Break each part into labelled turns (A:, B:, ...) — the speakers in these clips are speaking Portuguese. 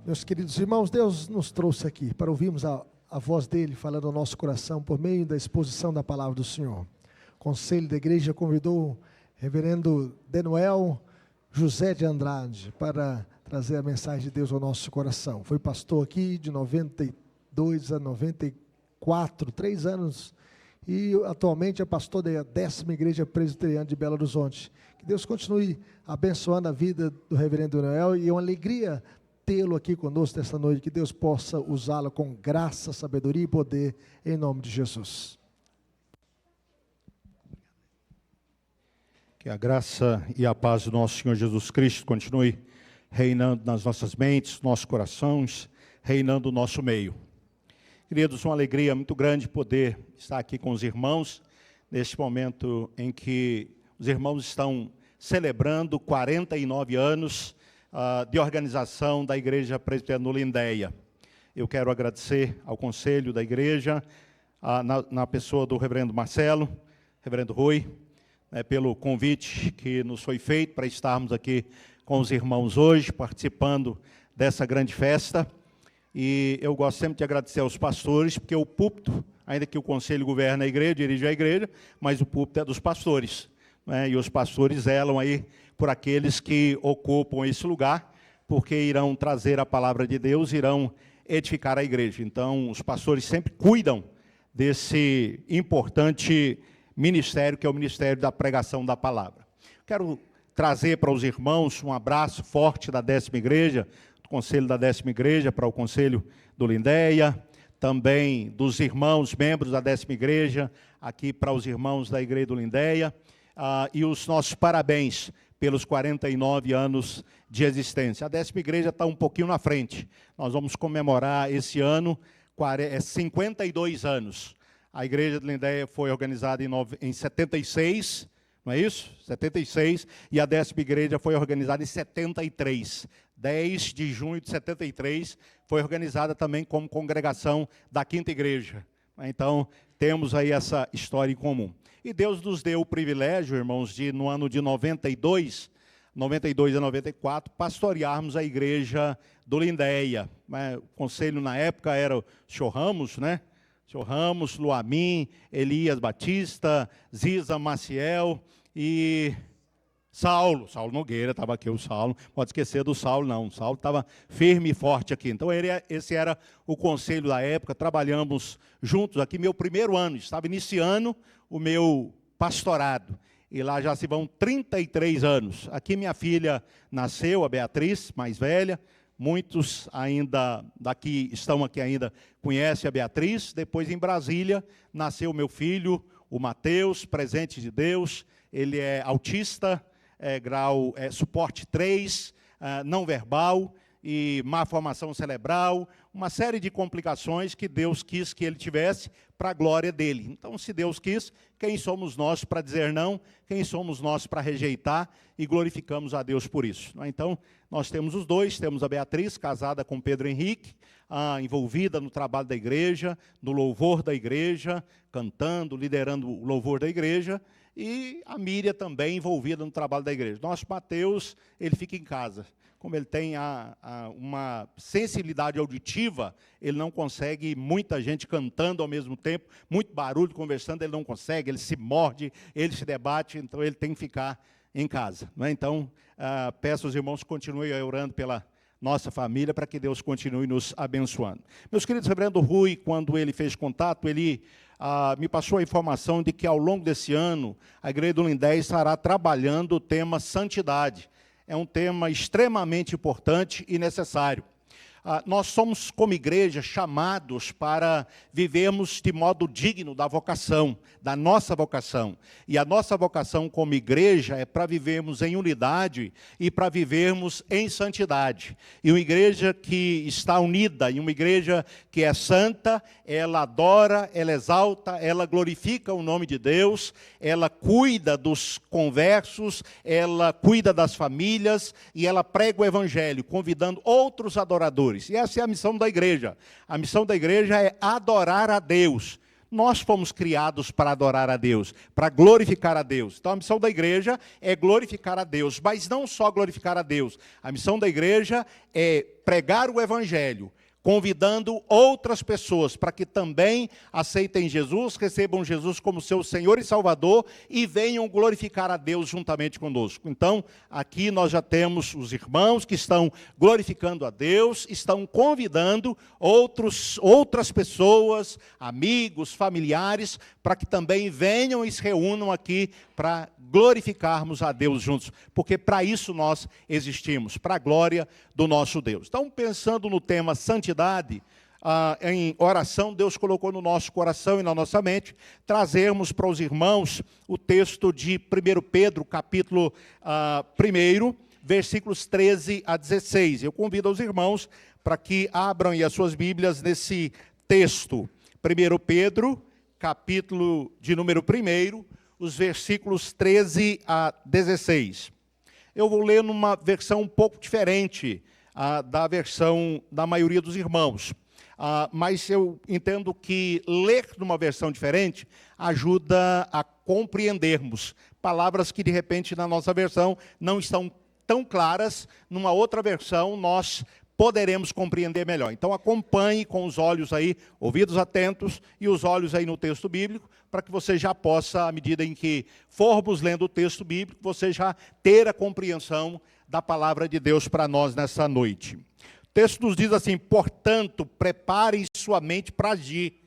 A: Meus queridos irmãos, Deus nos trouxe aqui para ouvirmos a voz dEle falando ao nosso coração por meio da exposição da palavra do Senhor. O Conselho da Igreja convidou o reverendo Denuel José de Andrade para trazer a mensagem de Deus ao nosso coração. Foi pastor aqui de 92 a 94, 3 anos, e atualmente é pastor da 10ª Igreja Presbiteriana de Belo Horizonte. Que Deus continue abençoando a vida do reverendo Denuel, e é uma alegria tê-lo aqui conosco nesta noite, que Deus possa usá-lo com graça, sabedoria e poder, em nome de Jesus.
B: Que a graça e a paz do nosso Senhor Jesus Cristo continue reinando nas nossas mentes, nossos corações, reinando no nosso meio. Queridos, uma alegria muito grande poder estar aqui com os irmãos, neste momento em que os irmãos estão celebrando 49 anos de organização da Igreja Presbiteriana no Lindéia. Eu quero agradecer ao Conselho da Igreja, na pessoa do reverendo Marcelo, reverendo Rui, pelo convite que nos foi feito para estarmos aqui com os irmãos hoje, participando dessa grande festa. E eu gosto sempre de agradecer aos pastores, porque o púlpito, ainda que o Conselho governe a igreja, dirige a igreja, mas o púlpito é dos pastores, né? E os pastores zelam aí por aqueles que ocupam esse lugar, porque irão trazer a palavra de Deus, irão edificar a igreja. Então, os pastores sempre cuidam desse importante ministério, que é o ministério da pregação da palavra. Quero trazer para os irmãos um abraço forte da 10ª Igreja, do Conselho da 10ª Igreja, para o Conselho do Lindéia, também dos irmãos, membros da 10ª Igreja, aqui para os irmãos da Igreja do Lindéia, e os nossos parabéns pelos 49 anos de existência. A 10ª Igreja está um pouquinho na frente. Nós vamos comemorar esse ano 52 anos. A Igreja de Lindéia foi organizada em 76, não é isso? 76, e a 10ª Igreja foi organizada em 73. 10 de junho de 73, foi organizada também como congregação da 5ª Igreja. Então, temos aí essa história em comum. E Deus nos deu o privilégio, irmãos, de no ano de 92 a 94, pastorearmos a igreja do Lindéia. O conselho na época era o senhor Ramos, né? O senhor Ramos, Luamin, Elias Batista, Ziza Maciel e Saulo Nogueira, estava aqui o Saulo, pode esquecer do Saulo não, o Saulo estava firme e forte aqui. Então esse era o conselho da época, trabalhamos juntos aqui, meu primeiro ano, estava iniciando o meu pastorado, e lá já se vão 33 anos. Aqui minha filha nasceu, a Beatriz, mais velha, muitos ainda daqui, estão aqui ainda, conhecem a Beatriz. Depois em Brasília, nasceu meu filho, o Mateus, presente de Deus, ele é autista, grau suporte 3, não verbal e má formação cerebral, uma série de complicações que Deus quis que ele tivesse para a glória dele. Então, se Deus quis, quem somos nós para dizer não? Quem somos nós para rejeitar? E glorificamos a Deus por isso. Então, nós temos os dois, temos a Beatriz, casada com Pedro Henrique, envolvida no trabalho da igreja, no louvor da igreja, cantando, liderando o louvor da igreja, e a Míria também envolvida no trabalho da igreja. Nosso Mateus, ele fica em casa. Como ele tem uma sensibilidade auditiva, ele não consegue muita gente cantando ao mesmo tempo, muito barulho conversando, ele não consegue, ele se morde, ele se debate, então ele tem que ficar em casa. Não é? Então, peço aos irmãos que continuem orando pela nossa família, para que Deus continue nos abençoando. Meus queridos, reverendo Rui, quando ele fez contato, ele me passou a informação de que ao longo desse ano, a Igreja do Lindéia estará trabalhando o tema santidade. É um tema extremamente importante e necessário. Nós somos, como igreja, chamados para vivermos de modo digno da vocação, da nossa vocação. E a nossa vocação como igreja é para vivermos em unidade e para vivermos em santidade. E uma igreja que está unida, e uma igreja que é santa, ela adora, ela exalta, ela glorifica o nome de Deus, ela cuida dos conversos, ela cuida das famílias e ela prega o evangelho, convidando outros adoradores. E essa é a missão da igreja. A missão da igreja é adorar a Deus. Nós fomos criados para adorar a Deus, para glorificar a Deus. Então a missão da igreja é glorificar a Deus, mas não só glorificar a Deus. A missão da igreja é pregar o evangelho, convidando outras pessoas para que também aceitem Jesus, recebam Jesus como seu Senhor e Salvador e venham glorificar a Deus juntamente conosco. Então, aqui nós já temos os irmãos que estão glorificando a Deus, estão convidando outras pessoas, amigos, familiares, para que também venham e se reúnam aqui para glorificarmos a Deus juntos, porque para isso nós existimos, para a glória do nosso Deus. Então, pensando no tema santidade, em oração, Deus colocou no nosso coração e na nossa mente, trazermos para os irmãos o texto de 1 Pedro, capítulo 1, versículos 13 a 16. Eu convido os irmãos para que abram aí as suas Bíblias nesse texto. 1 Pedro, capítulo de número 1, os versículos 13 a 16. Eu vou ler numa versão um pouco diferente da versão da maioria dos irmãos. Mas eu entendo que ler numa versão diferente ajuda a compreendermos palavras que, de repente, na nossa versão não estão tão claras. Numa outra versão, nós poderemos compreender melhor. Então acompanhe com os olhos aí, ouvidos atentos e os olhos aí no texto bíblico, para que você já possa, à medida em que formos lendo o texto bíblico, você já ter a compreensão da palavra de Deus para nós nessa noite. O texto nos diz assim: portanto, preparem sua mente para agir,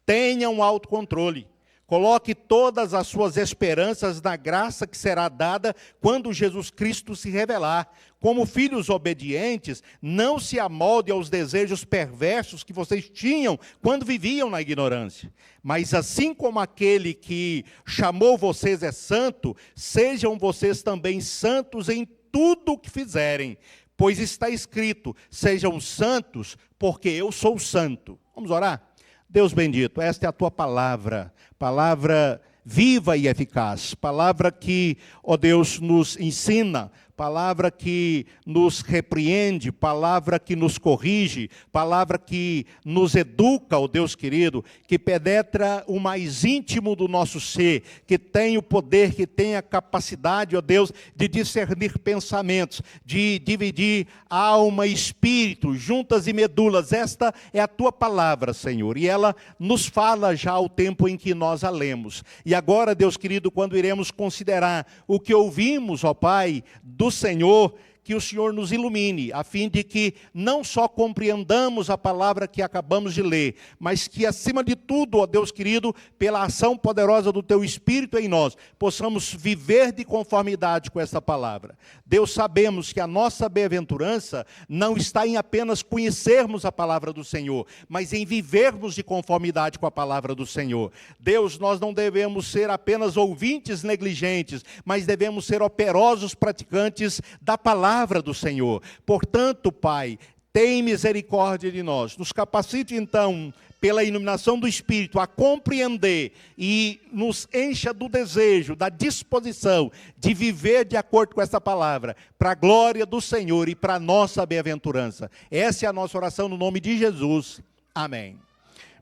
B: tenham autocontrole, coloque todas as suas esperanças na graça que será dada quando Jesus Cristo se revelar. Como filhos obedientes, não se amolde aos desejos perversos que vocês tinham quando viviam na ignorância. Mas assim como aquele que chamou vocês é santo, sejam vocês também santos em tudo o que fizerem. Pois está escrito: sejam santos, porque eu sou santo. Vamos orar? Deus bendito, esta é a tua palavra, palavra viva e eficaz, palavra que, ó Deus, nos ensina, palavra que nos repreende, palavra que nos corrige, palavra que nos educa, ó Deus querido, que penetra o mais íntimo do nosso ser, que tem o poder, que tem a capacidade, ó Deus, de discernir pensamentos, de dividir alma e espírito, juntas e medulas. Esta é a tua palavra, Senhor, e ela nos fala já ao tempo em que nós a lemos. E agora, Deus querido, quando iremos considerar o que ouvimos, ó Pai, do Senhor, que o Senhor nos ilumine, a fim de que não só compreendamos a palavra que acabamos de ler, mas que, acima de tudo, ó Deus querido, pela ação poderosa do Teu Espírito em nós, possamos viver de conformidade com essa palavra. Deus, sabemos que a nossa bem-aventurança não está em apenas conhecermos a palavra do Senhor, mas em vivermos de conformidade com a palavra do Senhor. Deus, nós não devemos ser apenas ouvintes negligentes, mas devemos ser operosos praticantes da palavra do Senhor. Portanto, Pai, tem misericórdia de nós. Nos capacite, então, pela iluminação do Espírito, a compreender e nos encha do desejo, da disposição de viver de acordo com essa palavra, para a glória do Senhor e para a nossa bem-aventurança. Essa é a nossa oração no nome de Jesus. Amém.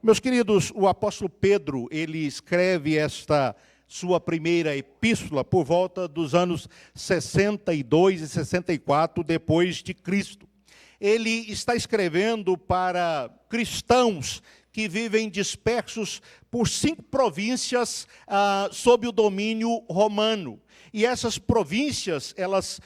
B: Meus queridos, o apóstolo Pedro, ele escreve esta sua primeira epístola por volta dos anos 62 e 64 depois de Cristo. Ele está escrevendo para cristãos que vivem dispersos por 5 províncias sob o domínio romano. E essas províncias, elas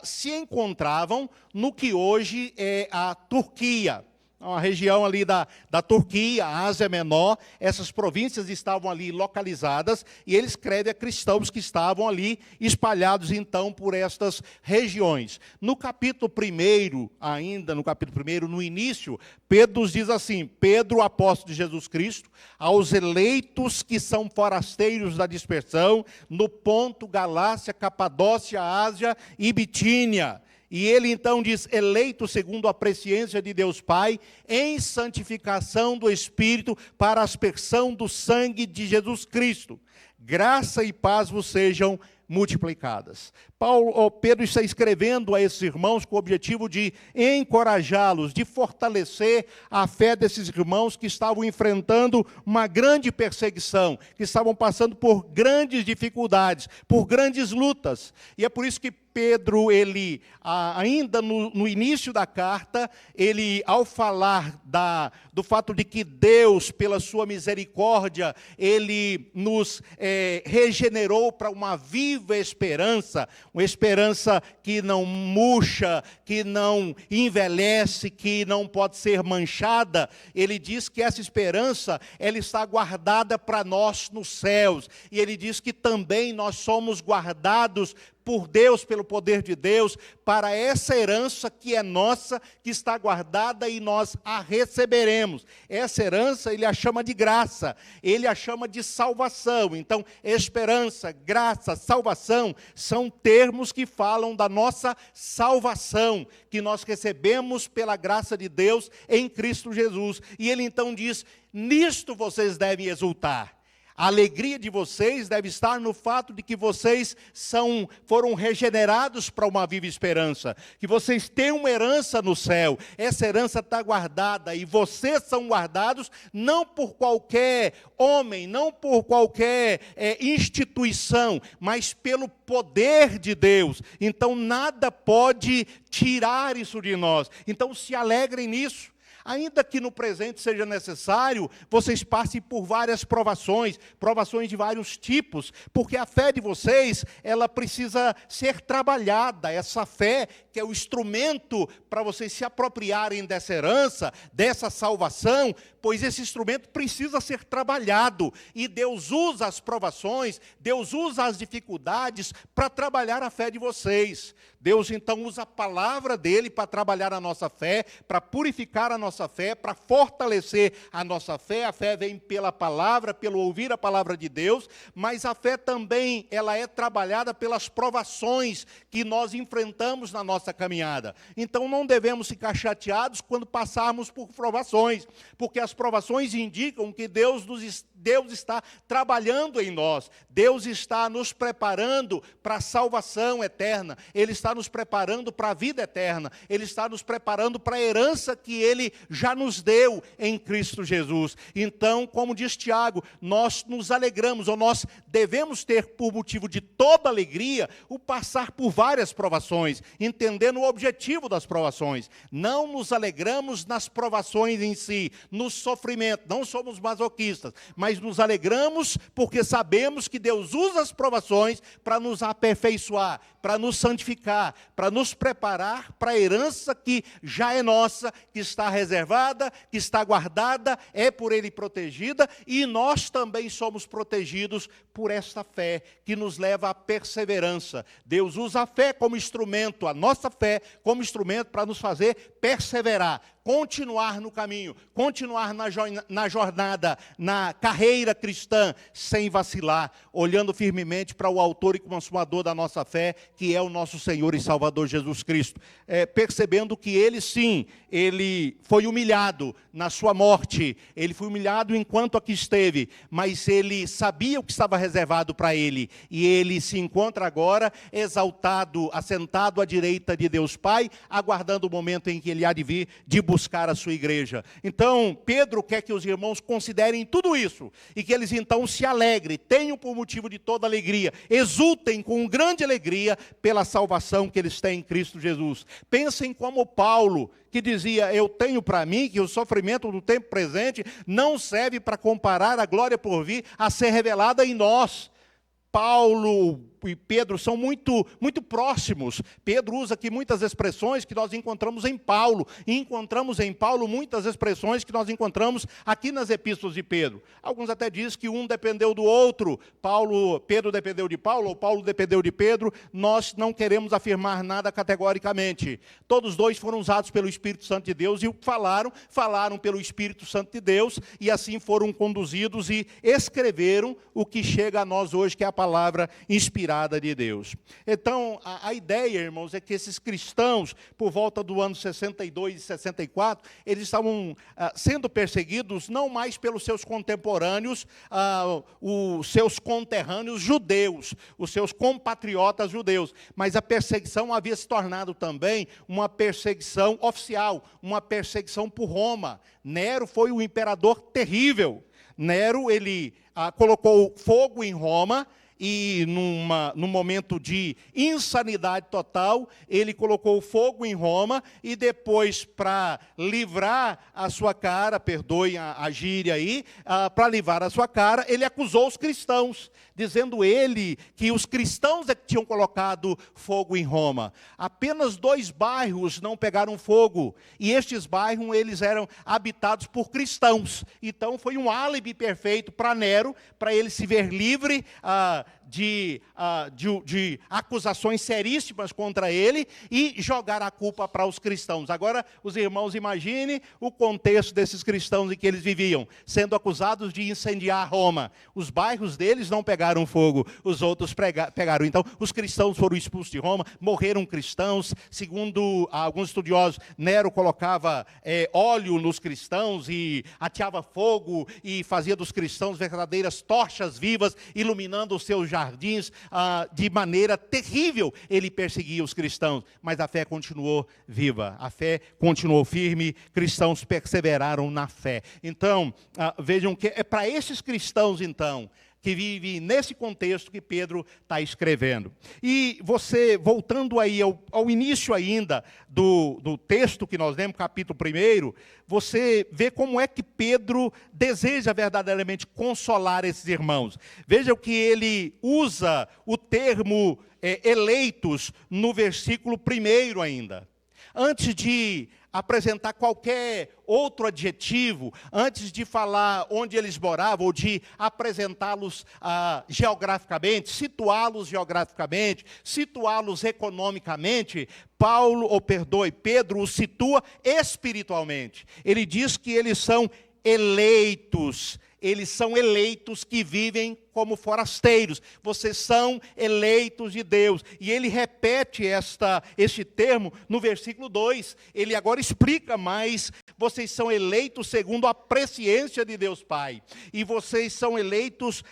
B: se encontravam no que hoje é a Turquia. Uma região ali da Turquia, a Ásia Menor, essas províncias estavam ali localizadas, e ele escreve a cristãos que estavam ali espalhados então por estas regiões. No capítulo 1, ainda no capítulo 1, no início, Pedro nos diz assim: Pedro, apóstolo de Jesus Cristo, aos eleitos que são forasteiros da dispersão, no Ponto, Galácia, Capadócia, Ásia e Bitínia. E ele então diz: eleito segundo a presciência de Deus Pai, em santificação do Espírito, para a aspersão do sangue de Jesus Cristo. graça e paz vos sejam multiplicadas. Pedro está escrevendo a esses irmãos com o objetivo de encorajá-los, de fortalecer a fé desses irmãos que estavam enfrentando uma grande perseguição, que estavam passando por grandes dificuldades, por grandes lutas. E é por isso que Pedro, ele, ainda no início da carta, ele, ao falar do fato de que Deus, pela sua misericórdia, ele nos regenerou para uma viva esperança, uma esperança que não murcha, que não envelhece, que não pode ser manchada. Ele diz que essa esperança, ela está guardada para nós nos céus. E ele diz que também nós somos guardados por Deus, pelo poder de Deus, para essa herança que é nossa, que está guardada e nós a receberemos. Essa herança, ele a chama de graça, ele a chama de salvação. Então, esperança, graça, salvação, são termos que falam da nossa salvação, que nós recebemos pela graça de Deus em Cristo Jesus. E ele então diz, nisto vocês devem exultar. A alegria de vocês deve estar no fato de que vocês foram regenerados para uma viva esperança, que vocês têm uma herança no céu, essa herança está guardada, e vocês são guardados não por qualquer homem, não por qualquer instituição, mas pelo poder de Deus. Então nada pode tirar isso de nós, então se alegrem nisso. Ainda que no presente seja necessário, vocês passem por várias provações de vários tipos, porque a fé de vocês, ela precisa ser trabalhada. Essa fé, que é o instrumento para vocês se apropriarem dessa herança, dessa salvação, pois esse instrumento precisa ser trabalhado. E Deus usa as provações, Deus usa as dificuldades para trabalhar a fé de vocês. Deus então usa a palavra dele para trabalhar a nossa fé, para purificar a nossa fé, para fortalecer a nossa fé. A fé vem pela palavra, pelo ouvir a palavra de Deus, mas a fé também, ela é trabalhada pelas provações que nós enfrentamos na nossa caminhada. Então não devemos ficar chateados quando passarmos por provações, porque as provações indicam que Deus está trabalhando em nós, Deus está nos preparando para a salvação eterna, Ele está nos preparando para a vida eterna, Ele está nos preparando para a herança que Ele já nos deu em Cristo Jesus. Então, como diz Tiago, nós nos alegramos, ou nós devemos ter por motivo de toda alegria, o passar por várias provações, entendendo o objetivo das provações. Não nos alegramos nas provações em si, no sofrimento, não somos masoquistas, mas nos alegramos porque sabemos que Deus usa as provações para nos aperfeiçoar, para nos santificar, para nos preparar para a herança que já é nossa, que está reservada, que está guardada, é por Ele protegida, e nós também somos protegidos por esta fé, que nos leva à perseverança. Deus usa a fé como instrumento, a nossa fé como instrumento para nos fazer perseverar, continuar no caminho, continuar na jornada, na carreira cristã, sem vacilar, olhando firmemente para o autor e consumador da nossa fé, que é o nosso Senhor e Salvador Jesus Cristo. Percebendo que Ele sim, Ele foi humilhado na sua morte, Ele foi humilhado enquanto aqui esteve, mas Ele sabia o que estava reservado para Ele, e Ele se encontra agora exaltado, assentado à direita de Deus Pai, aguardando o momento em que Ele há de vir, de buscar a sua igreja. Então, Pedro quer que os irmãos considerem tudo isso, e que eles então se alegrem, tenham por motivo de toda alegria, exultem com grande alegria pela salvação que eles têm em Cristo Jesus. Pensem como Paulo, que dizia, eu tenho para mim que o sofrimento do tempo presente não serve para comparar a glória por vir a ser revelada em nós. Paulo e Pedro são muito próximos. Pedro usa aqui muitas expressões que nós encontramos em Paulo, e encontramos em Paulo muitas expressões que nós encontramos aqui nas epístolas de Pedro. Alguns até dizem que um dependeu do outro, Pedro dependeu de Paulo, ou Paulo dependeu de Pedro. Nós não queremos afirmar nada categoricamente. Todos dois foram usados pelo Espírito Santo de Deus, e o que falaram pelo Espírito Santo de Deus, e assim foram conduzidos e escreveram o que chega a nós hoje, que é a palavra inspirada retirada de Deus. Então, a ideia, irmãos, é que esses cristãos, por volta do ano 62 e 64, eles estavam sendo perseguidos não mais pelos seus contemporâneos, os seus conterrâneos judeus, os seus compatriotas judeus, mas a perseguição havia se tornado também uma perseguição oficial, uma perseguição por Roma. Nero foi um imperador terrível. Nero, ele colocou fogo em Roma, e num momento de insanidade total, ele colocou fogo em Roma, e depois, para livrar a sua cara, perdoem a gíria aí, para livrar a sua cara, ele acusou os cristãos, dizendo ele que os cristãos é que tinham colocado fogo em Roma. Apenas 2 bairros não pegaram fogo, e estes bairros eles eram habitados por cristãos. Então foi um álibi perfeito para Nero, para ele se ver livre de acusações seríssimas contra ele e jogar a culpa para os cristãos. Agora, os irmãos, imaginem o contexto desses cristãos em que eles viviam, sendo acusados de incendiar Roma. Os bairros deles não pegaram fogo, os outros pegaram. Então, os cristãos foram expulsos de Roma, morreram cristãos. Segundo alguns estudiosos, Nero colocava óleo nos cristãos e ateava fogo e fazia dos cristãos verdadeiras tochas vivas, iluminando os seus jardins. De maneira terrível ele perseguia os cristãos, mas a fé continuou viva, a fé continuou firme, cristãos perseveraram na fé. Então, vejam que é para esses cristãos, então, que vivem nesse contexto que Pedro está escrevendo. E você, voltando aí ao início ainda do texto que nós lemos, capítulo 1, você vê como é que Pedro deseja verdadeiramente consolar esses irmãos. Veja que ele usa o termo eleitos no versículo 1 ainda. Antes de apresentar qualquer outro adjetivo, antes de falar onde eles moravam, ou de apresentá-los geograficamente, situá-los geograficamente, situá-los economicamente, Pedro os situa espiritualmente. Ele diz que eles são eleitos que vivem como forasteiros. Vocês são eleitos de Deus. E ele repete este termo no versículo 2. Ele agora explica mais. Vocês são eleitos segundo a presciência de Deus Pai. E vocês são eleitos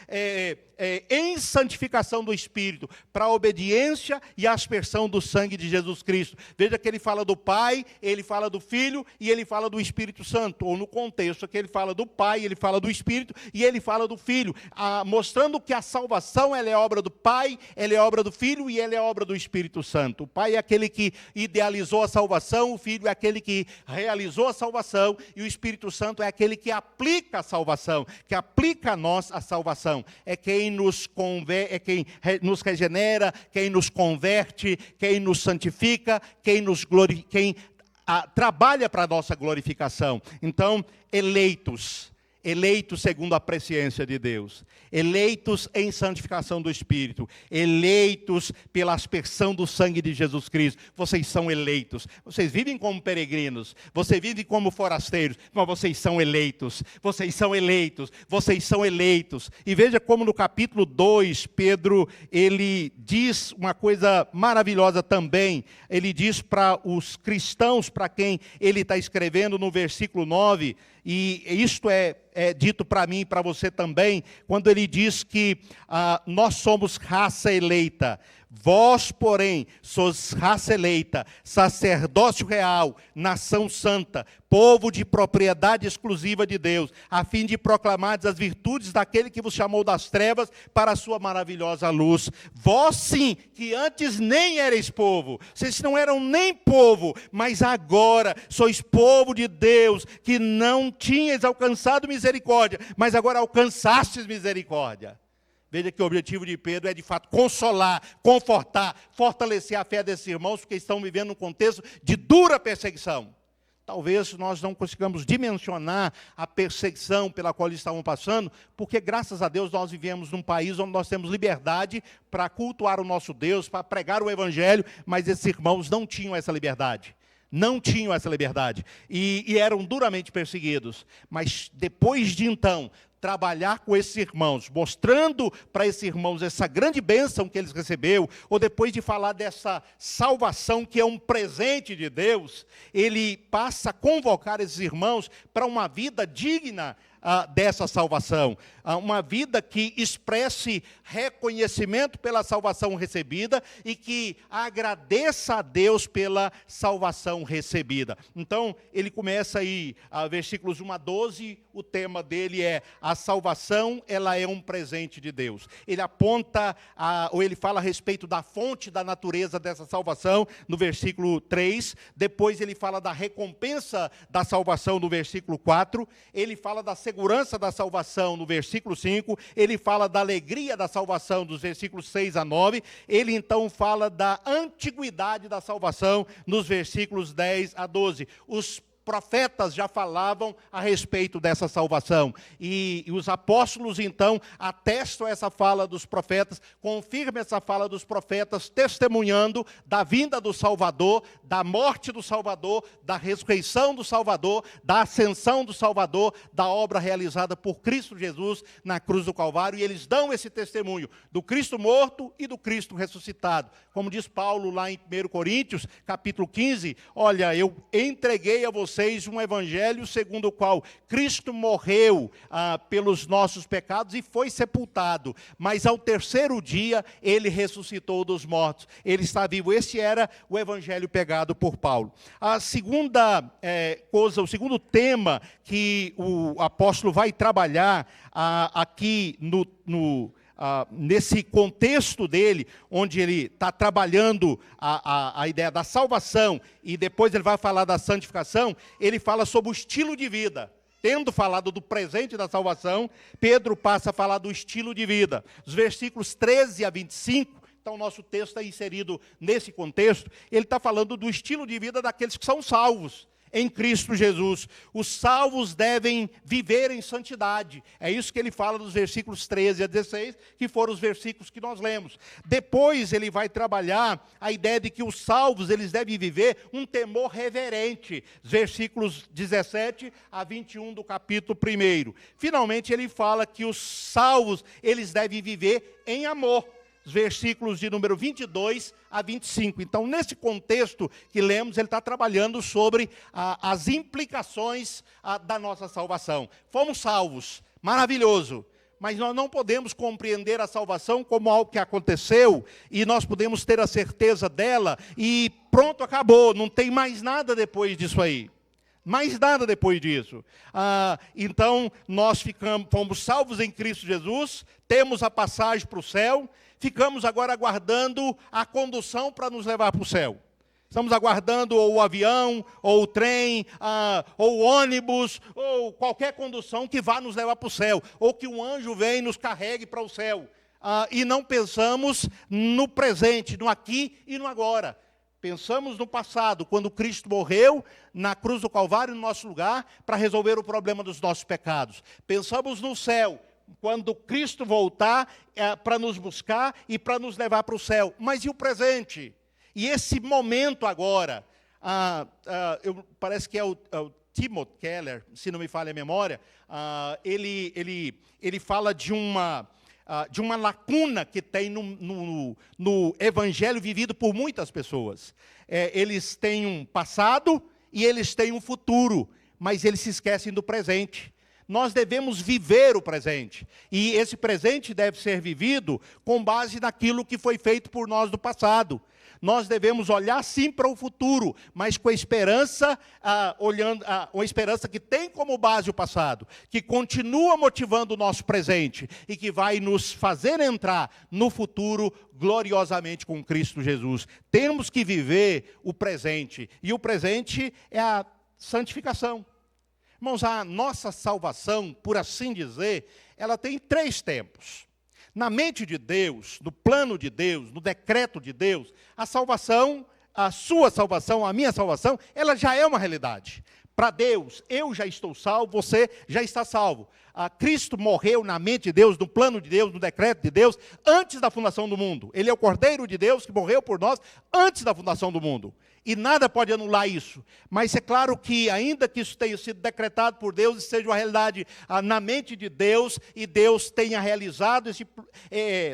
B: em santificação do Espírito, para a obediência e a aspersão do sangue de Jesus Cristo. Veja que ele fala do Pai, ele fala do Filho e ele fala do Espírito Santo. Ou no contexto que ele fala do Pai, ele fala do Espírito e ele fala do Filho. Mostrando que a salvação ela é obra do Pai, ela é obra do Filho e ela é obra do Espírito Santo. O Pai é aquele que idealizou a salvação, o Filho é aquele que realizou a salvação e o Espírito Santo é aquele que aplica a salvação, que aplica a nós a salvação. É quem quem nos regenera, quem nos converte, quem nos santifica, quem trabalha para a nossa glorificação. Então, eleitos segundo a presciência de Deus, eleitos em santificação do Espírito, eleitos pela aspersão do sangue de Jesus Cristo. Vocês são eleitos, vocês vivem como peregrinos, vocês vivem como forasteiros, mas vocês são eleitos, vocês são eleitos, vocês são eleitos. E veja como no capítulo 2, Pedro, ele diz uma coisa maravilhosa também. Ele diz para os cristãos, para quem ele está escrevendo no versículo 9, e isto é dito para mim e para você também, quando ele diz que nós somos raça eleita. Vós, porém, sois raça eleita, sacerdócio real, nação santa, povo de propriedade exclusiva de Deus, a fim de proclamar as virtudes daquele que vos chamou das trevas para a sua maravilhosa luz. Vós sim, que antes nem erais povo, vocês não eram nem povo, mas agora sois povo de Deus, que não tinhas alcançado misericórdia, mas agora alcançastes misericórdia. Veja que o objetivo de Pedro é, de fato, consolar, confortar, fortalecer a fé desses irmãos, porque estão vivendo um contexto de dura perseguição. Talvez nós não consigamos dimensionar a perseguição pela qual eles estavam passando, porque, graças a Deus, nós vivemos num país onde nós temos liberdade para cultuar o nosso Deus, para pregar o Evangelho, mas esses irmãos não tinham essa liberdade. Não tinham essa liberdade e eram duramente perseguidos. Mas depois de então trabalhar com esses irmãos, mostrando para esses irmãos essa grande bênção que eles receberam, ou depois de falar dessa salvação que é um presente de Deus, ele passa a convocar esses irmãos para uma vida digna dessa salvação, uma vida que expresse reconhecimento pela salvação recebida e que agradeça a Deus pela salvação recebida. Então, ele começa aí, versículos 1 a 12, o tema dele é: a salvação, ela é um presente de Deus. Ele aponta, ou ele fala a respeito da fonte da natureza dessa salvação, no versículo 3, depois ele fala da recompensa da salvação, no versículo 4, ele fala da segurança da salvação, no versículo 5, ele fala da alegria da salvação, dos versículos 6 a 9, ele então fala da antiguidade da salvação, nos versículos 10 a 12. Os profetas já falavam a respeito dessa salvação, e os apóstolos então atestam essa fala dos profetas, confirmam essa fala dos profetas, testemunhando da vinda do Salvador, da morte do Salvador, da ressurreição do Salvador, da ascensão do Salvador, da obra realizada por Cristo Jesus na cruz do Calvário, e eles dão esse testemunho do Cristo morto e do Cristo ressuscitado. Como diz Paulo lá em 1 Coríntios, capítulo 15, olha, eu entreguei a vocês um evangelho segundo o qual Cristo morreu pelos nossos pecados e foi sepultado, mas ao terceiro dia ele ressuscitou dos mortos, ele está vivo. Esse era o evangelho pregado por Paulo. A segunda coisa, o segundo tema que o apóstolo vai trabalhar aqui nesse contexto dele, onde ele está trabalhando a ideia da salvação, e depois ele vai falar da santificação, ele fala sobre o estilo de vida. Tendo falado do presente da salvação, Pedro passa a falar do estilo de vida. Os versículos 13 a 25, então o nosso texto está inserido nesse contexto, ele está falando do estilo de vida daqueles que são salvos em Cristo Jesus. Os salvos devem viver em santidade. É isso que ele fala dos versículos 13 a 16, que foram os versículos que nós lemos. Depois ele vai trabalhar a ideia de que os salvos, eles devem viver um temor reverente. Versículos 17 a 21 do capítulo 1. Finalmente ele fala que os salvos, eles devem viver em amor. Os versículos de número 22 a 25. Então, nesse contexto que lemos, ele está trabalhando sobre as implicações da nossa salvação. Fomos salvos, maravilhoso, mas nós não podemos compreender a salvação como algo que aconteceu, e nós podemos ter a certeza dela, e pronto, acabou, não tem mais nada depois disso aí. Mais nada depois disso. Então, nós fomos salvos em Cristo Jesus, temos a passagem para o céu, ficamos agora aguardando a condução para nos levar para o céu. Estamos aguardando ou o avião, ou o trem, ou o ônibus, ou qualquer condução que vá nos levar para o céu, ou que um anjo venha e nos carregue para o céu. E não pensamos no presente, no aqui e no agora. Pensamos no passado, quando Cristo morreu na cruz do Calvário, no nosso lugar, para resolver o problema dos nossos pecados. Pensamos no céu, quando Cristo voltar para nos buscar e para nos levar para o céu. Mas e o presente? E esse momento agora? Parece que é o Timothy Keller, se não me falha a memória, ele fala de uma lacuna que tem no evangelho vivido por muitas pessoas. Eles têm um passado e eles têm um futuro, mas eles se esquecem do presente. Nós devemos viver o presente, e esse presente deve ser vivido com base naquilo que foi feito por nós do passado. Nós devemos olhar sim para o futuro, mas com a esperança, uma esperança que tem como base o passado, que continua motivando o nosso presente e que vai nos fazer entrar no futuro gloriosamente com Cristo Jesus. Temos que viver o presente, e o presente é a santificação. Irmãos, a nossa salvação, por assim dizer, ela tem 3 tempos. Na mente de Deus, no plano de Deus, no decreto de Deus, a salvação, a sua salvação, a minha salvação, ela já é uma realidade. para Deus, eu já estou salvo, você já está salvo. Cristo morreu na mente de Deus, no plano de Deus, no decreto de Deus, antes da fundação do mundo. Ele é o Cordeiro de Deus que morreu por nós antes da fundação do mundo. E nada pode anular isso. Mas é claro que, ainda que isso tenha sido decretado por Deus, e seja uma realidade na mente de Deus, e Deus tenha realizado,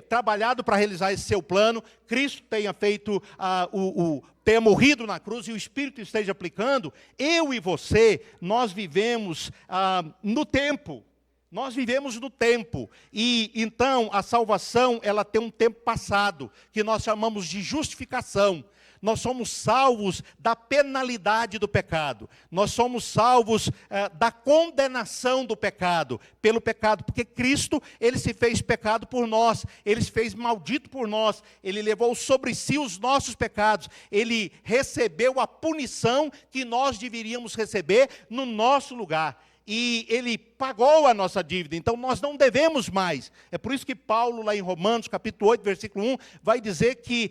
B: trabalhado para realizar esse seu plano, Cristo tenha feito tenha morrido na cruz e o Espírito esteja aplicando, eu e você, nós vivemos no tempo. Nós vivemos no tempo, e então a salvação, ela tem um tempo passado, que nós chamamos de justificação. Nós somos salvos da penalidade do pecado. Nós somos salvos da condenação do pecado, pelo pecado, porque Cristo, Ele se fez pecado por nós, Ele se fez maldito por nós, Ele levou sobre si os nossos pecados, Ele recebeu a punição que nós deveríamos receber no nosso lugar. E Ele pagou a nossa dívida, então nós não devemos mais. É por isso que Paulo, lá em Romanos, capítulo 8, versículo 1, vai dizer que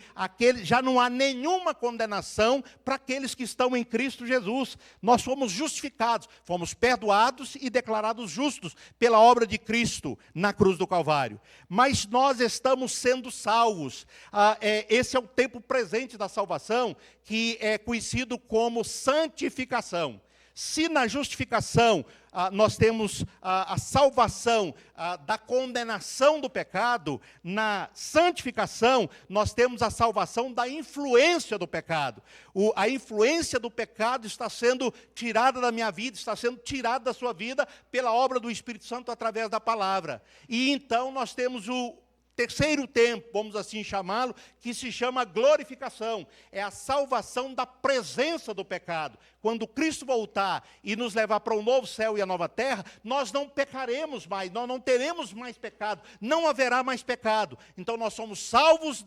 B: já não há nenhuma condenação para aqueles que estão em Cristo Jesus. Nós fomos justificados, fomos perdoados e declarados justos pela obra de Cristo na cruz do Calvário. Mas nós estamos sendo salvos. Esse é o tempo presente da salvação, que é conhecido como santificação. Se na justificação nós temos a salvação da condenação do pecado, na santificação nós temos a salvação da influência do pecado. A influência do pecado está sendo tirada da minha vida, está sendo tirada da sua vida pela obra do Espírito Santo através da palavra. E então nós temos o terceiro tempo, vamos assim chamá-lo, que se chama glorificação. É a salvação da presença do pecado. Quando Cristo voltar e nos levar para o novo céu e a nova terra, nós não pecaremos mais, nós não teremos mais pecado, não haverá mais pecado. Então nós somos salvos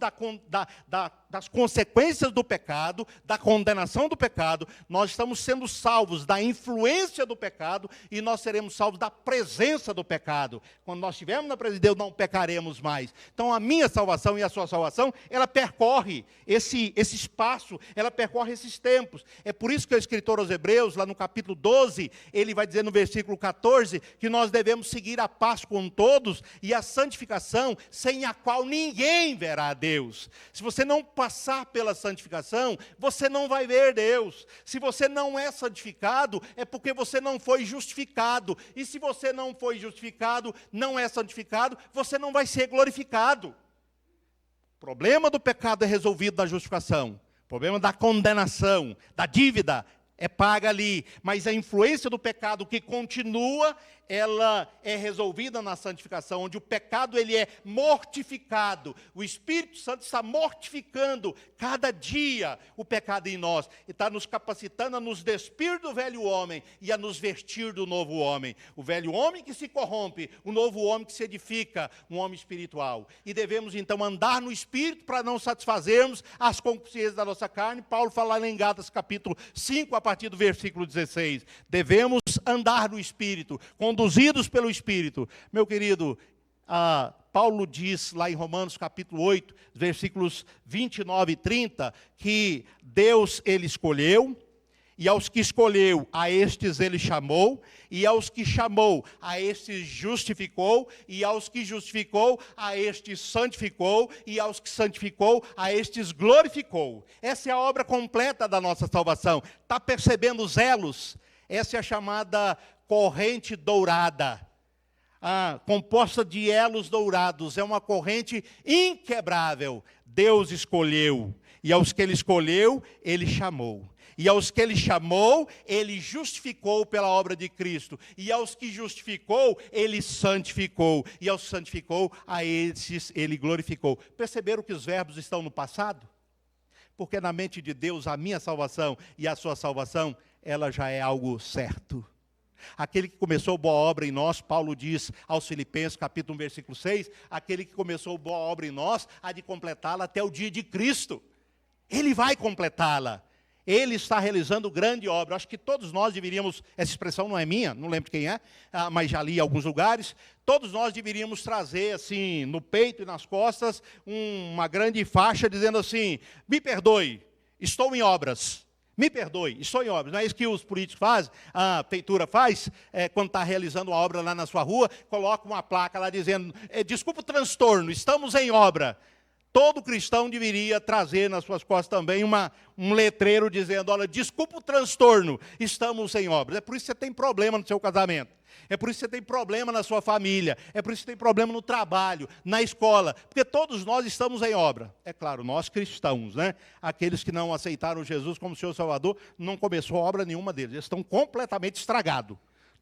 B: das consequências do pecado, da condenação do pecado, nós estamos sendo salvos da influência do pecado e nós seremos salvos da presença do pecado. Quando nós estivermos na presença de Deus, não pecaremos mais. Então a minha salvação e a sua salvação, ela percorre esse espaço, ela percorre esses tempos. É por isso que o escritor aos Hebreus, lá no capítulo 12, ele vai dizer no versículo 14, que nós devemos seguir a paz com todos e a santificação, sem a qual ninguém verá a Deus. Se você não passar pela santificação, você não vai ver Deus. Se você não é santificado, é porque você não foi justificado. E se você não foi justificado, não é santificado, você não vai ser glorificado. O problema do pecado é resolvido na justificação. O problema da condenação, da dívida, é paga ali. Mas a influência do pecado que continua, ela é resolvida na santificação, onde o pecado ele é mortificado. O Espírito Santo está mortificando cada dia o pecado em nós. E está nos capacitando a nos despir do velho homem e a nos vestir do novo homem. O velho homem que se corrompe, o novo homem que se edifica, um homem espiritual. E devemos então andar no Espírito para não satisfazermos as concupiscências da nossa carne. Paulo fala lá em Gálatas capítulo 5, a partir do versículo 16. Devemos andar no Espírito, conduzidos pelo Espírito. Meu querido, Paulo diz lá em Romanos capítulo 8, versículos 29 e 30, que Deus ele escolheu, e aos que escolheu, a estes ele chamou, e aos que chamou, a estes justificou, e aos que justificou, a estes santificou, e aos que santificou, a estes glorificou. Essa é a obra completa da nossa salvação. Está percebendo os elos? Essa é a chamada corrente dourada, composta de elos dourados. É uma corrente inquebrável. Deus escolheu, e aos que Ele escolheu, Ele chamou. E aos que Ele chamou, Ele justificou pela obra de Cristo. E aos que justificou, Ele santificou. E aos que santificou, a esses Ele glorificou. Perceberam que os verbos estão no passado? Porque na mente de Deus, a minha salvação e a sua salvação, ela já é algo certo. Aquele que começou boa obra em nós, Paulo diz aos Filipenses, capítulo 1, versículo 6, aquele que começou boa obra em nós, há de completá-la até o dia de Cristo. Ele vai completá-la. Ele está realizando grande obra. Acho que todos nós deveríamos, essa expressão não é minha, não lembro quem é, mas já li em alguns lugares, todos nós deveríamos trazer assim, no peito e nas costas, uma grande faixa dizendo assim, me perdoe, estou em obras. Me perdoe, estou em obras. Não é isso que os políticos fazem, a prefeitura faz, quando está realizando uma obra lá na sua rua, coloca uma placa lá dizendo, desculpa o transtorno, estamos em obra. Todo cristão deveria trazer nas suas costas também um letreiro dizendo, olha, desculpa o transtorno, estamos em obras. É por isso que você tem problema no seu casamento. É por isso que você tem problema na sua família, é por isso que você tem problema no trabalho, na escola, porque todos nós estamos em obra. É claro, nós cristãos, né? Aqueles que não aceitaram Jesus como Senhor Salvador, não começou obra nenhuma deles, eles estão completamente estragados,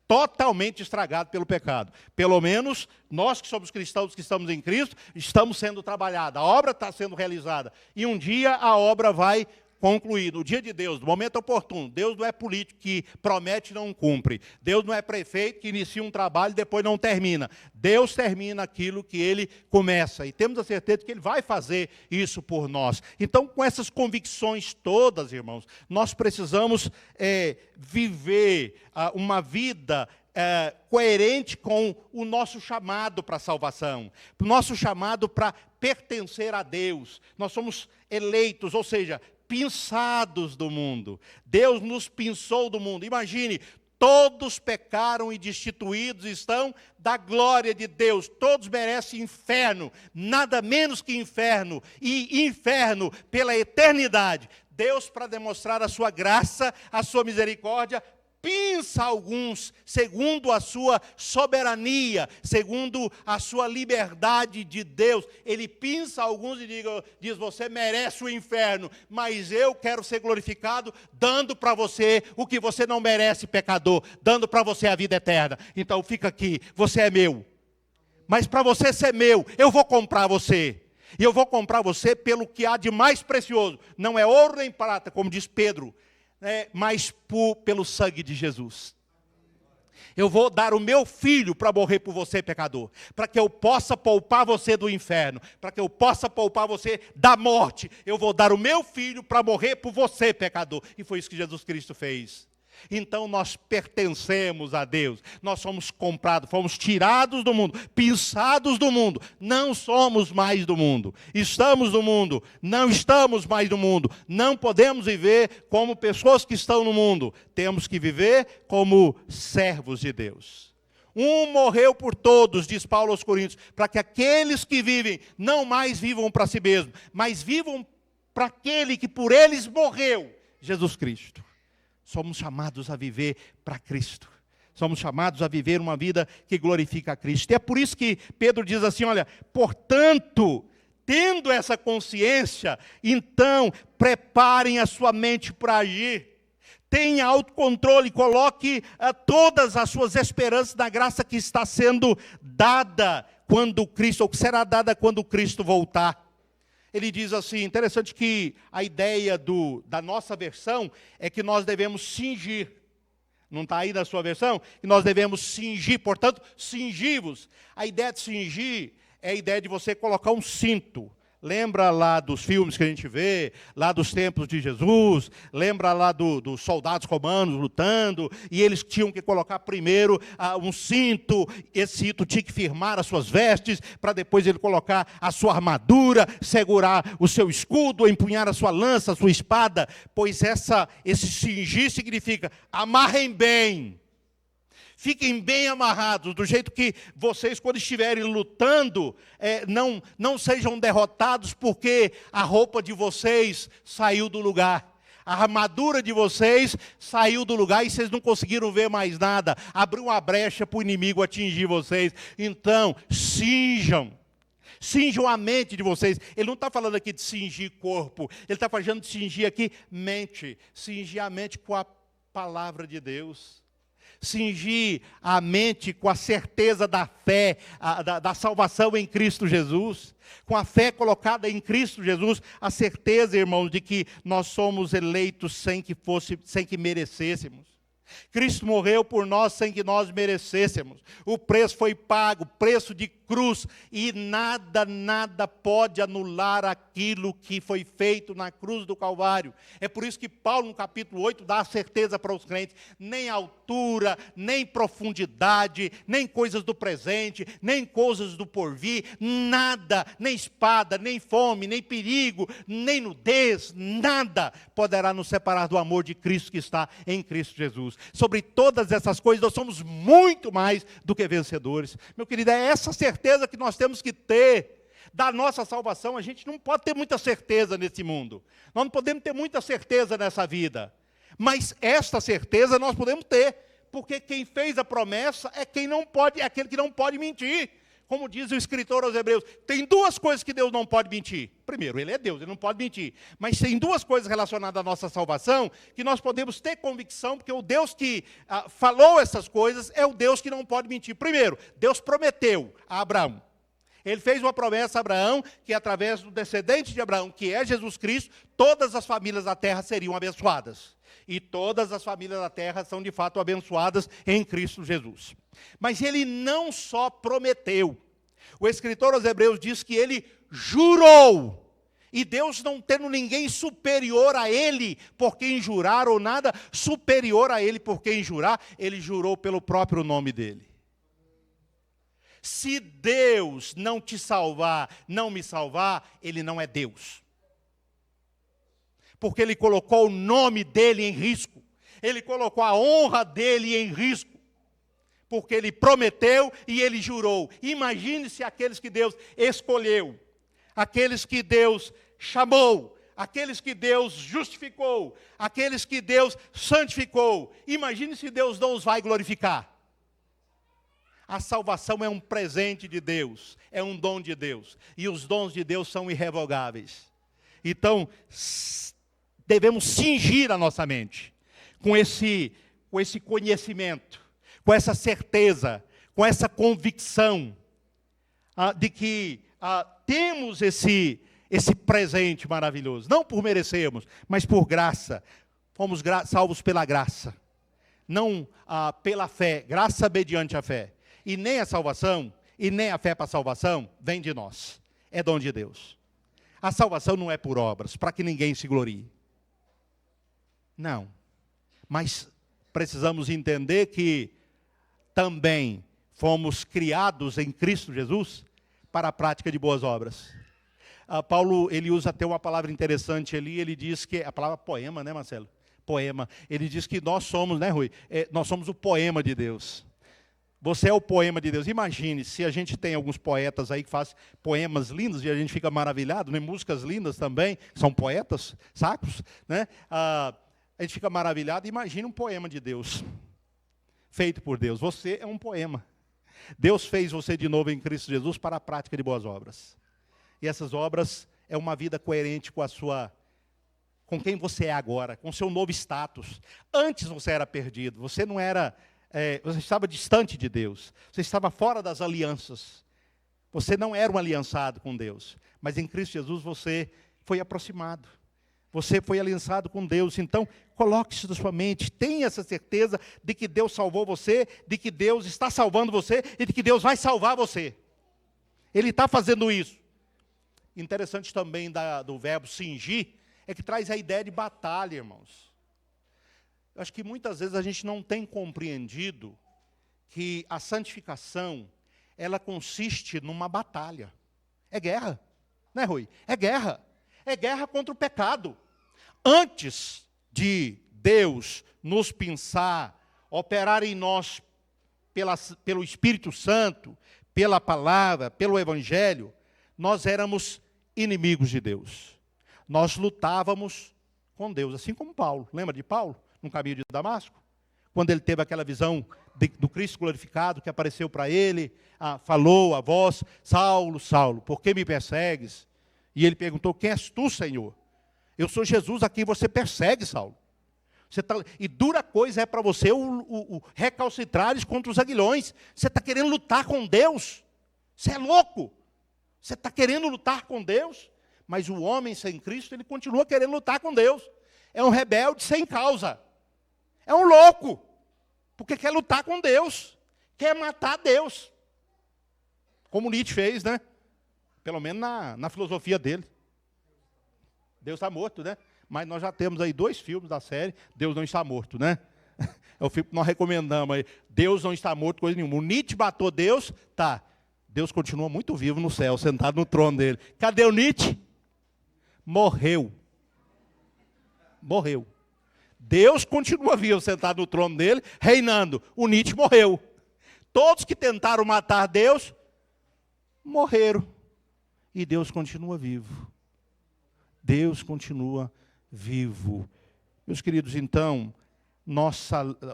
B: totalmente estragados pelo pecado. Pelo menos nós que somos cristãos, que estamos em Cristo, estamos sendo trabalhados, a obra está sendo realizada, e um dia a obra vai concluir, no dia de Deus, no momento oportuno. Deus não é político que promete e não cumpre. Deus não é prefeito que inicia um trabalho e depois não termina. Deus termina aquilo que Ele começa. E temos a certeza que Ele vai fazer isso por nós. Então, com essas convicções todas, irmãos, nós precisamos viver uma vida coerente com o nosso chamado para a salvação, o nosso chamado para pertencer a Deus. Nós somos eleitos, ou seja, pinçados do mundo. Deus nos pinçou do mundo. Imagine, todos pecaram e destituídos estão da glória de Deus. Todos merecem inferno, nada menos que inferno, e inferno pela eternidade. Deus, para demonstrar a sua graça, a sua misericórdia, pinça alguns, segundo a sua soberania, segundo a sua liberdade de Deus. Ele pinça alguns e diz, você merece o inferno, mas eu quero ser glorificado, dando para você o que você não merece, pecador, dando para você a vida eterna. Então fica aqui, você é meu. Mas para você ser meu, eu vou comprar você. E eu vou comprar você pelo que há de mais precioso. Não é ouro nem prata, como diz Pedro, mas pelo sangue de Jesus. Eu vou dar o meu filho para morrer por você, pecador, para que eu possa poupar você do inferno, para que eu possa poupar você da morte. Eu vou dar o meu filho para morrer por você, pecador. E foi isso que Jesus Cristo fez. Então nós pertencemos a Deus, nós somos comprados, fomos tirados do mundo, pinçados do mundo, não somos mais do mundo, estamos no mundo, não estamos mais no mundo, não podemos viver como pessoas que estão no mundo, temos que viver como servos de Deus. Um morreu por todos, diz Paulo aos Coríntios, para que aqueles que vivem não mais vivam para si mesmos, mas vivam para aquele que por eles morreu, Jesus Cristo. Somos chamados a viver para Cristo. Somos chamados a viver uma vida que glorifica a Cristo. E é por isso que Pedro diz assim, olha, portanto, tendo essa consciência, então, preparem a sua mente para agir. Tenha autocontrole, coloque todas as suas esperanças na graça que está sendo dada quando Cristo, ou que será dada quando Cristo voltar. Ele diz assim, interessante que a ideia da nossa versão é que nós devemos cingir. Não está aí na sua versão? Que nós devemos cingir, portanto, cingivos. A ideia de cingir é a ideia de você colocar um cinto. Lembra lá dos filmes que a gente vê, lá dos tempos de Jesus, lembra lá dos soldados romanos lutando, e eles tinham que colocar primeiro um cinto, esse cinto tinha que firmar as suas vestes, para depois ele colocar a sua armadura, segurar o seu escudo, empunhar a sua lança, a sua espada, pois esse cingir significa amarrem bem. Fiquem bem amarrados, do jeito que vocês, quando estiverem lutando, não sejam derrotados, porque a roupa de vocês saiu do lugar. A armadura de vocês saiu do lugar e vocês não conseguiram ver mais nada. Abriu uma brecha para o inimigo atingir vocês. Então, cinjam a mente de vocês. Ele não está falando aqui de cingir corpo, ele está falando de cingir aqui mente. Cingir a mente com a palavra de Deus. Cingir a mente com a certeza da fé, da salvação em Cristo Jesus, com a fé colocada em Cristo Jesus, a certeza, irmãos, de que nós somos eleitos sem que merecêssemos. Cristo morreu por nós sem que nós merecêssemos. O preço foi pago, preço de cruz, e nada pode anular aquilo que foi feito na cruz do Calvário. É por isso que Paulo, no capítulo 8, dá a certeza para os crentes: nem altura, nem profundidade, nem coisas do presente, nem coisas do porvir, nada, nem espada, nem fome, nem perigo, nem nudez, nada poderá nos separar do amor de Cristo que está em Cristo Jesus. Sobre todas essas coisas, nós somos muito mais do que vencedores. Meu querido, é essa certeza que nós temos que ter da nossa salvação. A gente não pode ter muita certeza nesse mundo. Nós não podemos ter muita certeza nessa vida. Mas esta certeza nós podemos ter, porque quem fez a promessa é aquele que não pode mentir. Como diz o escritor aos Hebreus, tem duas coisas que Deus não pode mentir. Primeiro, Ele é Deus, Ele não pode mentir. Mas tem duas coisas relacionadas à nossa salvação que nós podemos ter convicção, porque o Deus que falou essas coisas é o Deus que não pode mentir. Primeiro, Deus prometeu a Abraão. Ele fez uma promessa a Abraão, que através do descendente de Abraão, que é Jesus Cristo, todas as famílias da terra seriam abençoadas. E todas as famílias da terra são de fato abençoadas em Cristo Jesus. Mas ele não só prometeu. O escritor aos Hebreus diz que ele jurou. E Deus, não tendo ninguém superior a ele por quem jurar, ou nada superior a ele por quem jurar, ele jurou pelo próprio nome dele. Se Deus não te salvar, não me salvar, Ele não é Deus. Porque Ele colocou o nome dEle em risco. Ele colocou a honra dEle em risco. Porque Ele prometeu e Ele jurou. Imagine se aqueles que Deus escolheu, aqueles que Deus chamou, aqueles que Deus justificou, aqueles que Deus santificou. Imagine se Deus não os vai glorificar. A salvação é um presente de Deus, é um dom de Deus. E os dons de Deus são irrevogáveis. Então, devemos cingir a nossa mente com esse conhecimento, com essa certeza, com essa convicção de que temos esse presente maravilhoso. Não por merecermos, mas por graça. Fomos salvos pela graça. Não pela fé, graça mediante a fé. E nem a salvação, e nem a fé para a salvação, vem de nós. É dom de Deus. A salvação não é por obras, para que ninguém se glorie. Não. Mas precisamos entender que também fomos criados em Cristo Jesus para a prática de boas obras. Paulo, ele usa até uma palavra interessante ali, ele diz que, a palavra poema, né, Marcelo? Poema. Ele diz que nós somos, né, Rui? Nós somos o poema de Deus. Você é o poema de Deus. Imagine, se a gente tem alguns poetas aí que fazem poemas lindos e a gente fica maravilhado, né? Músicas lindas também, são poetas sacros, né? A gente fica maravilhado. Imagine um poema de Deus, feito por Deus. Você é um poema. Deus fez você de novo em Cristo Jesus para a prática de boas obras. E essas obras é uma vida coerente com quem você é agora, com o seu novo status. Antes você era perdido, você não era... você estava distante de Deus, você estava fora das alianças, você não era um aliançado com Deus, mas em Cristo Jesus você foi aproximado, você foi aliançado com Deus. Então coloque isso na sua mente, tenha essa certeza de que Deus salvou você, de que Deus está salvando você e de que Deus vai salvar você. Ele está fazendo isso. Interessante também do verbo cingir, é que traz a ideia de batalha, irmãos. Acho que muitas vezes a gente não tem compreendido que a santificação, ela consiste numa batalha. É guerra, né, Rui? É guerra. É guerra contra o pecado. Antes de Deus nos pensar, operar em nós pelo Espírito Santo, pela palavra, pelo Evangelho, nós éramos inimigos de Deus. Nós lutávamos com Deus, assim como Paulo. Lembra de Paulo? No caminho de Damasco, quando ele teve aquela visão do Cristo glorificado que apareceu para ele, falou a voz: Saulo, Saulo, por que me persegues? E ele perguntou: quem és tu, Senhor? Eu sou Jesus a quem você persegue, Saulo. E dura coisa é para você o recalcitrares contra os aguilhões. Você está querendo lutar com Deus? Você é louco. Você está querendo lutar com Deus? Mas o homem sem Cristo, ele continua querendo lutar com Deus. É um rebelde sem causa. É um louco, porque quer lutar com Deus, quer matar Deus. Como Nietzsche fez, né? Pelo menos na filosofia dele. Deus está morto, né? Mas nós já temos aí 2 filmes da série, Deus não está morto, né? É o filme que nós recomendamos aí. Deus não está morto, coisa nenhuma. O Nietzsche matou Deus, tá. Deus continua muito vivo no céu, sentado no trono dele. Cadê o Nietzsche? Morreu. Morreu. Deus continua vivo, sentado no trono dele, reinando. O Nietzsche morreu. Todos que tentaram matar Deus, morreram. E Deus continua vivo. Deus continua vivo. Meus queridos, então,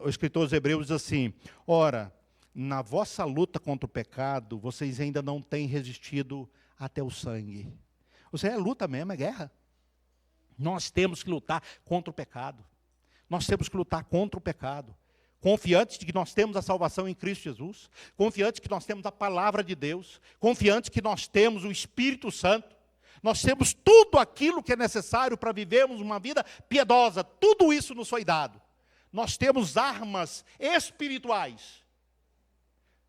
B: o escritor aos Hebreus diz assim: ora, na vossa luta contra o pecado, vocês ainda não têm resistido até o sangue. Ou seja, é luta mesmo, é guerra. Nós temos que lutar contra o pecado. Nós temos que lutar contra o pecado. Confiantes de que nós temos a salvação em Cristo Jesus. Confiantes que nós temos a palavra de Deus. Confiantes que nós temos o Espírito Santo. Nós temos tudo aquilo que é necessário para vivermos uma vida piedosa. Tudo isso nos foi dado. Nós temos armas espirituais.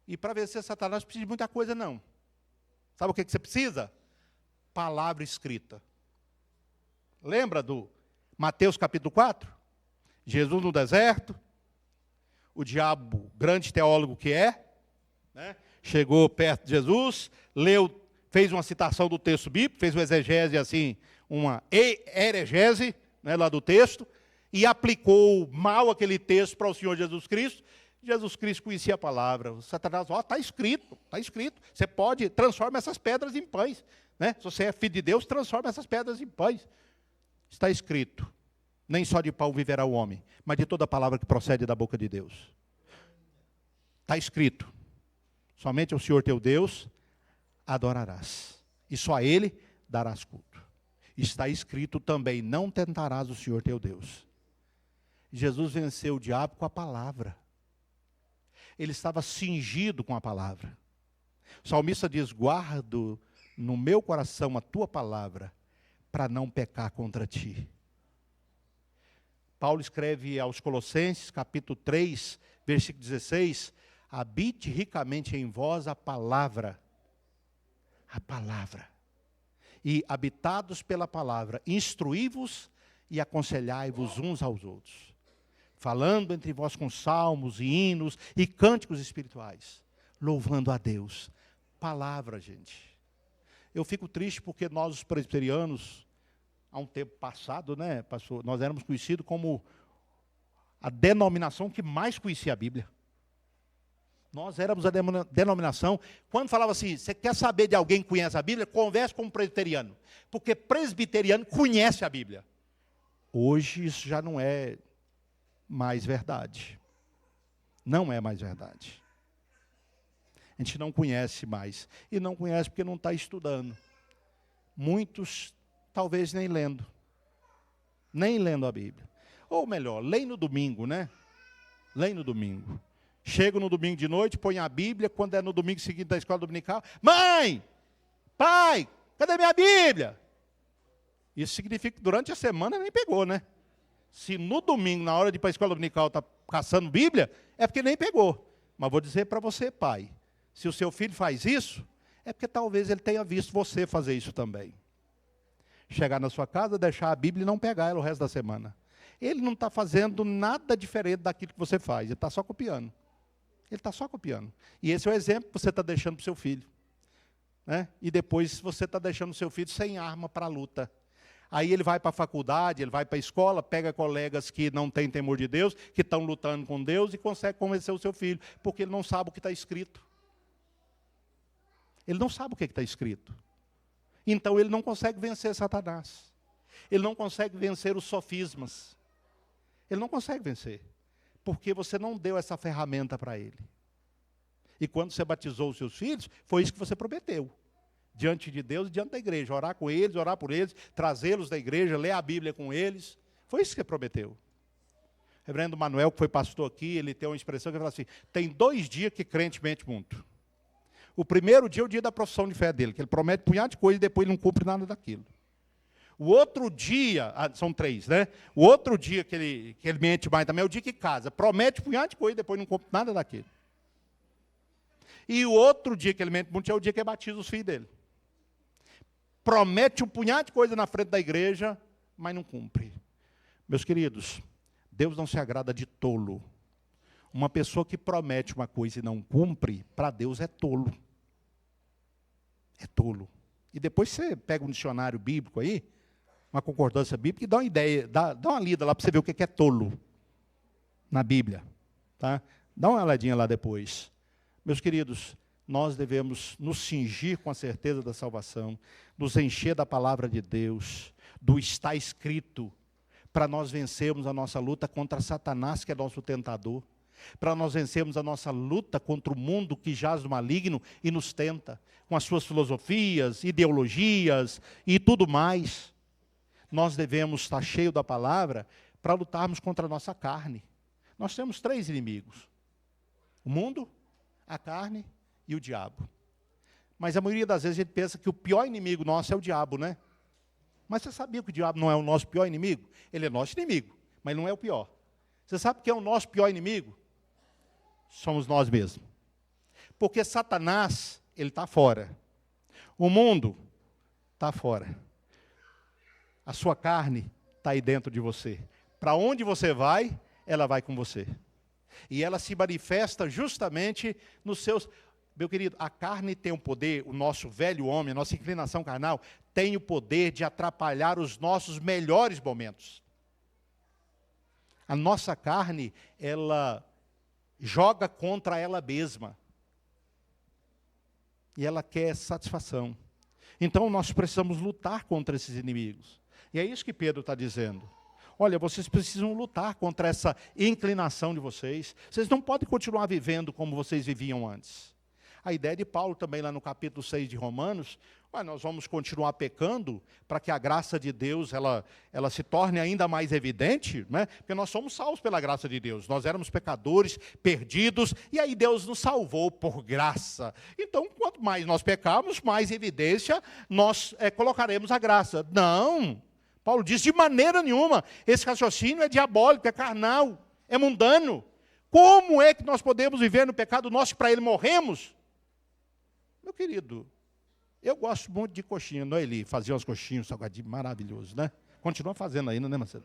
B: E para vencer Satanás não precisa de muita coisa, não. Sabe o que você precisa? Palavra escrita. Lembra do Mateus capítulo 4? Jesus no deserto. O diabo, grande teólogo que é, né, chegou perto de Jesus, leu, fez uma citação do texto bíblico, fez uma exegese assim, uma heregese, né, lá do texto, e aplicou mal aquele texto para o Senhor Jesus Cristo. Jesus Cristo conhecia a palavra. O Satanás, está escrito, está escrito. Você pode, transforma essas pedras em pães. Né? Se você é filho de Deus, transforma essas pedras em pães. Está escrito. Nem só de pão viverá o homem, mas de toda palavra que procede da boca de Deus. Está escrito. Somente ao Senhor teu Deus adorarás. E só a Ele darás culto. Está escrito também, não tentarás o Senhor teu Deus. Jesus venceu o diabo com a palavra. Ele estava cingido com a palavra. O salmista diz: guardo no meu coração a tua palavra, para não pecar contra ti. Paulo escreve aos Colossenses, capítulo 3, versículo 16, habite ricamente em vós a palavra. A palavra. E habitados pela palavra, instruí-vos e aconselhai-vos uns aos outros. Falando entre vós com salmos e hinos e cânticos espirituais. Louvando a Deus. Palavra, gente. Eu fico triste porque nós, os presbiterianos, há um tempo passado, né, pastor, nós éramos conhecidos como a denominação que mais conhecia a Bíblia. Nós éramos a denominação, quando falava assim, você quer saber de alguém que conhece a Bíblia? Converse com um presbiteriano. Porque presbiteriano conhece a Bíblia. Hoje isso já não é mais verdade. Não é mais verdade. A gente não conhece mais. E não conhece porque não está estudando. Muitos, talvez nem lendo. Nem lendo a Bíblia. Ou melhor, leem no domingo, né? Leem no domingo. Chegam no domingo de noite, põem a Bíblia, quando é no domingo seguinte da escola dominical, mãe, pai, cadê minha Bíblia? Isso significa que durante a semana nem pegou, né? Se no domingo, na hora de ir para a escola dominical, está caçando Bíblia, é porque nem pegou. Mas vou dizer para você, pai, se o seu filho faz isso, é porque talvez ele tenha visto você fazer isso também. Chegar na sua casa, deixar a Bíblia e não pegar ela o resto da semana. Ele não está fazendo nada diferente daquilo que você faz, ele está só copiando. Ele está só copiando. E esse é o exemplo que você está deixando para o seu filho. Né? E depois você está deixando o seu filho sem arma para a luta. Aí ele vai para a faculdade, ele vai para a escola, pega colegas que não têm temor de Deus, que estão lutando com Deus e consegue convencer o seu filho, porque ele não sabe o que está escrito. Ele não sabe o que está escrito. Então ele não consegue vencer Satanás. Ele não consegue vencer os sofismas. Ele não consegue vencer. Porque você não deu essa ferramenta para ele. E quando você batizou os seus filhos, foi isso que você prometeu. Diante de Deus e diante da igreja. Orar com eles, orar por eles, trazê-los da igreja, ler a Bíblia com eles. Foi isso que você prometeu. O reverendo Manuel, que foi pastor aqui, ele tem uma expressão que fala assim, tem 2 dias que crente mente muito. O primeiro dia é o dia da profissão de fé dele, que ele promete um punhado de coisa e depois não cumpre nada daquilo. O outro dia, são 3, né? O outro dia que ele mente mais também é o dia que casa. Promete um punhado de coisa e depois não cumpre nada daquilo. E o outro dia que ele mente muito é o dia que ele batiza os filhos dele. Promete um punhado de coisa na frente da igreja, mas não cumpre. Meus queridos, Deus não se agrada de tolo. Uma pessoa que promete uma coisa e não cumpre, para Deus é tolo. É tolo. E depois você pega um dicionário bíblico aí, uma concordância bíblica, e dá uma ideia, dá uma lida lá para você ver o que é tolo na Bíblia. Tá? Dá uma olhadinha lá depois. Meus queridos, nós devemos nos cingir com a certeza da salvação, nos encher da palavra de Deus, do está escrito, para nós vencermos a nossa luta contra Satanás, que é nosso tentador, para nós vencermos a nossa luta contra o mundo que jaz no maligno e nos tenta, com as suas filosofias, ideologias e tudo mais. Nós devemos estar cheios da palavra para lutarmos contra a nossa carne. Nós temos 3 inimigos: o mundo, a carne e o diabo. Mas a maioria das vezes a gente pensa que o pior inimigo nosso é o diabo, né? Mas você sabia que o diabo não é o nosso pior inimigo? Ele é nosso inimigo, mas não é o pior. Você sabe quem é o nosso pior inimigo? Somos nós mesmos. Porque Satanás, ele está fora. O mundo está fora. A sua carne está aí dentro de você. Para onde você vai, ela vai com você. E ela se manifesta justamente nos seus... Meu querido, a carne tem o poder, o nosso velho homem, a nossa inclinação carnal, tem o poder de atrapalhar os nossos melhores momentos. A nossa carne, ela joga contra ela mesma. E ela quer satisfação. Então nós precisamos lutar contra esses inimigos. E é isso que Pedro está dizendo. Olha, vocês precisam lutar contra essa inclinação de vocês. Vocês não podem continuar vivendo como vocês viviam antes. A ideia de Paulo também lá no capítulo 6 de Romanos, nós vamos continuar pecando para que a graça de Deus ela se torne ainda mais evidente, né? Porque nós somos salvos pela graça de Deus. Nós éramos pecadores, perdidos, e aí Deus nos salvou por graça. Então, quanto mais nós pecarmos, mais evidência nós colocaremos a graça. Não! Paulo diz, de maneira nenhuma, esse raciocínio é diabólico, é carnal, é mundano. Como é que nós podemos viver no pecado nosso para ele morremos? Meu querido, eu gosto muito de coxinha, não é, Eli? Fazia umas coxinhas, salgadinho maravilhoso, né? Continua fazendo ainda, né, Marcelo?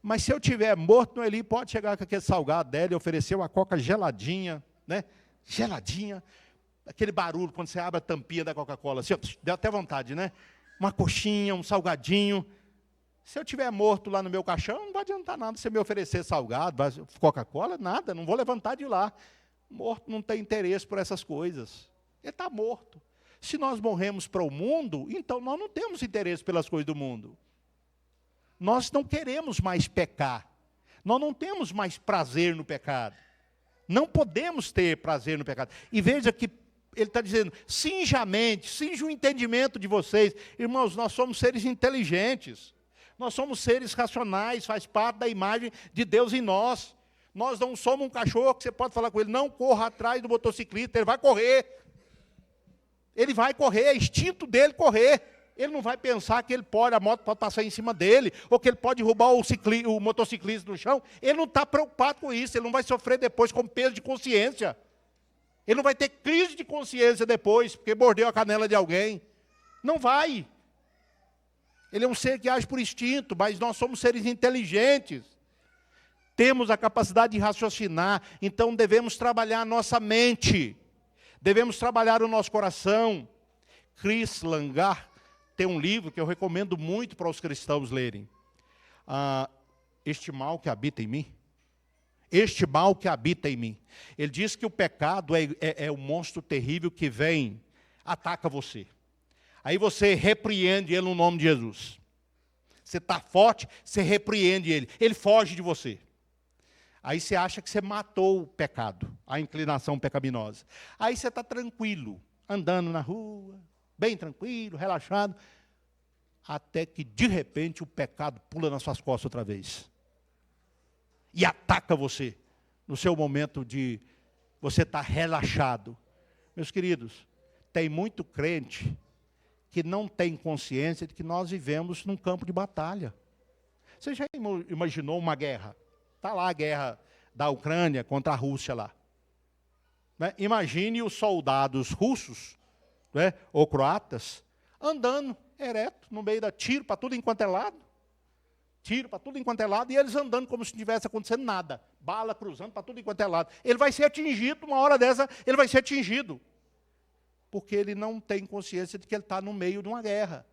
B: Mas se eu tiver morto, não, Eli pode chegar com aquele salgado dela e oferecer uma coca geladinha, né? Geladinha. Aquele barulho, quando você abre a tampinha da Coca-Cola, assim, deu até vontade, né? Uma coxinha, um salgadinho. Se eu tiver morto lá no meu caixão, não vai adiantar nada você me oferecer salgado, Coca-Cola, nada, não vou levantar de lá. Morto não tem interesse por essas coisas. Ele está morto. Se nós morremos para o mundo, então nós não temos interesse pelas coisas do mundo. Nós não queremos mais pecar. Nós não temos mais prazer no pecado. Não podemos ter prazer no pecado. E veja que ele está dizendo, cinja a mente, cinja o entendimento de vocês. Irmãos, nós somos seres inteligentes. Nós somos seres racionais, faz parte da imagem de Deus em nós. Nós não somos um cachorro que você pode falar com ele, não corra atrás do motociclista, ele vai correr. Ele vai correr, é instinto dele correr. Ele não vai pensar que a moto pode passar em cima dele, ou que ele pode derrubar o motociclista no chão. Ele não está preocupado com isso, ele não vai sofrer depois com peso de consciência. Ele não vai ter crise de consciência depois, porque mordeu a canela de alguém. Não vai. Ele é um ser que age por instinto, mas nós somos seres inteligentes. Temos a capacidade de raciocinar, então devemos trabalhar a nossa mente. Devemos trabalhar o nosso coração. Chris Langar tem um livro que eu recomendo muito para os cristãos lerem. Este mal que habita em mim. Este mal que habita em mim. Ele diz que o pecado é um monstro terrível que vem, ataca você. Aí você repreende ele no nome de Jesus. Você está forte, você repreende ele. Ele foge de você. Aí você acha que você matou o pecado, a inclinação pecaminosa. Aí você está tranquilo, andando na rua, bem tranquilo, relaxado, até que de repente o pecado pula nas suas costas outra vez. E ataca você, no seu momento de você estar relaxado. Meus queridos, tem muito crente que não tem consciência de que nós vivemos num campo de batalha. Você já imaginou uma guerra? Está lá a guerra da Ucrânia contra a Rússia lá. né? Imagine os soldados russos, né, ou croatas, andando ereto, no meio da tiro para tudo enquanto é lado. Tiro para tudo enquanto é lado, e eles andando como se não tivesse acontecendo nada. Bala cruzando para tudo enquanto é lado. Ele vai ser atingido, uma hora dessa, ele vai ser atingido. Porque ele não tem consciência de que ele está no meio de uma guerra.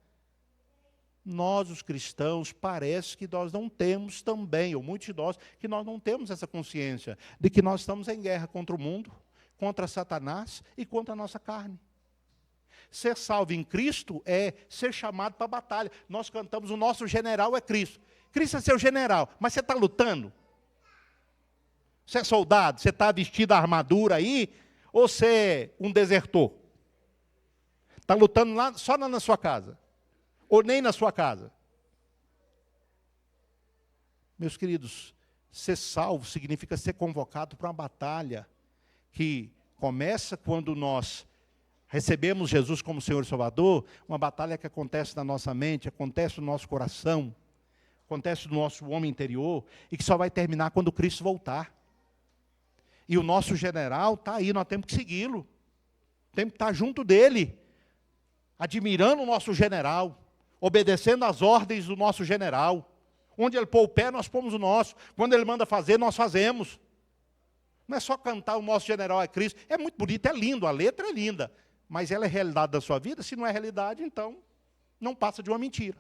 B: Nós, os cristãos, parece que nós não temos também, ou muitos de nós, que nós não temos essa consciência de que nós estamos em guerra contra o mundo, contra Satanás e contra a nossa carne. Ser salvo em Cristo é ser chamado para a batalha. Nós cantamos, o nosso general é Cristo. Cristo é seu general, mas você está lutando? Você é soldado? Você está vestido a armadura aí? Ou você é um desertor? Está lutando lá, só na sua casa? Ou nem na sua casa? Meus queridos, ser salvo significa ser convocado para uma batalha que começa quando nós recebemos Jesus como Senhor e Salvador, uma batalha que acontece na nossa mente, acontece no nosso coração, acontece no nosso homem interior, e que só vai terminar quando Cristo voltar. E o nosso general está aí, nós temos que segui-lo. Temos que estar junto dele, admirando o nosso general, obedecendo às ordens do nosso general. Onde ele pôr o pé, nós pomos o nosso. Quando ele manda fazer, nós fazemos. Não é só cantar o nosso general é Cristo. É muito bonito, é lindo, a letra é linda. Mas ela é realidade da sua vida? Se não é realidade, então não passa de uma mentira.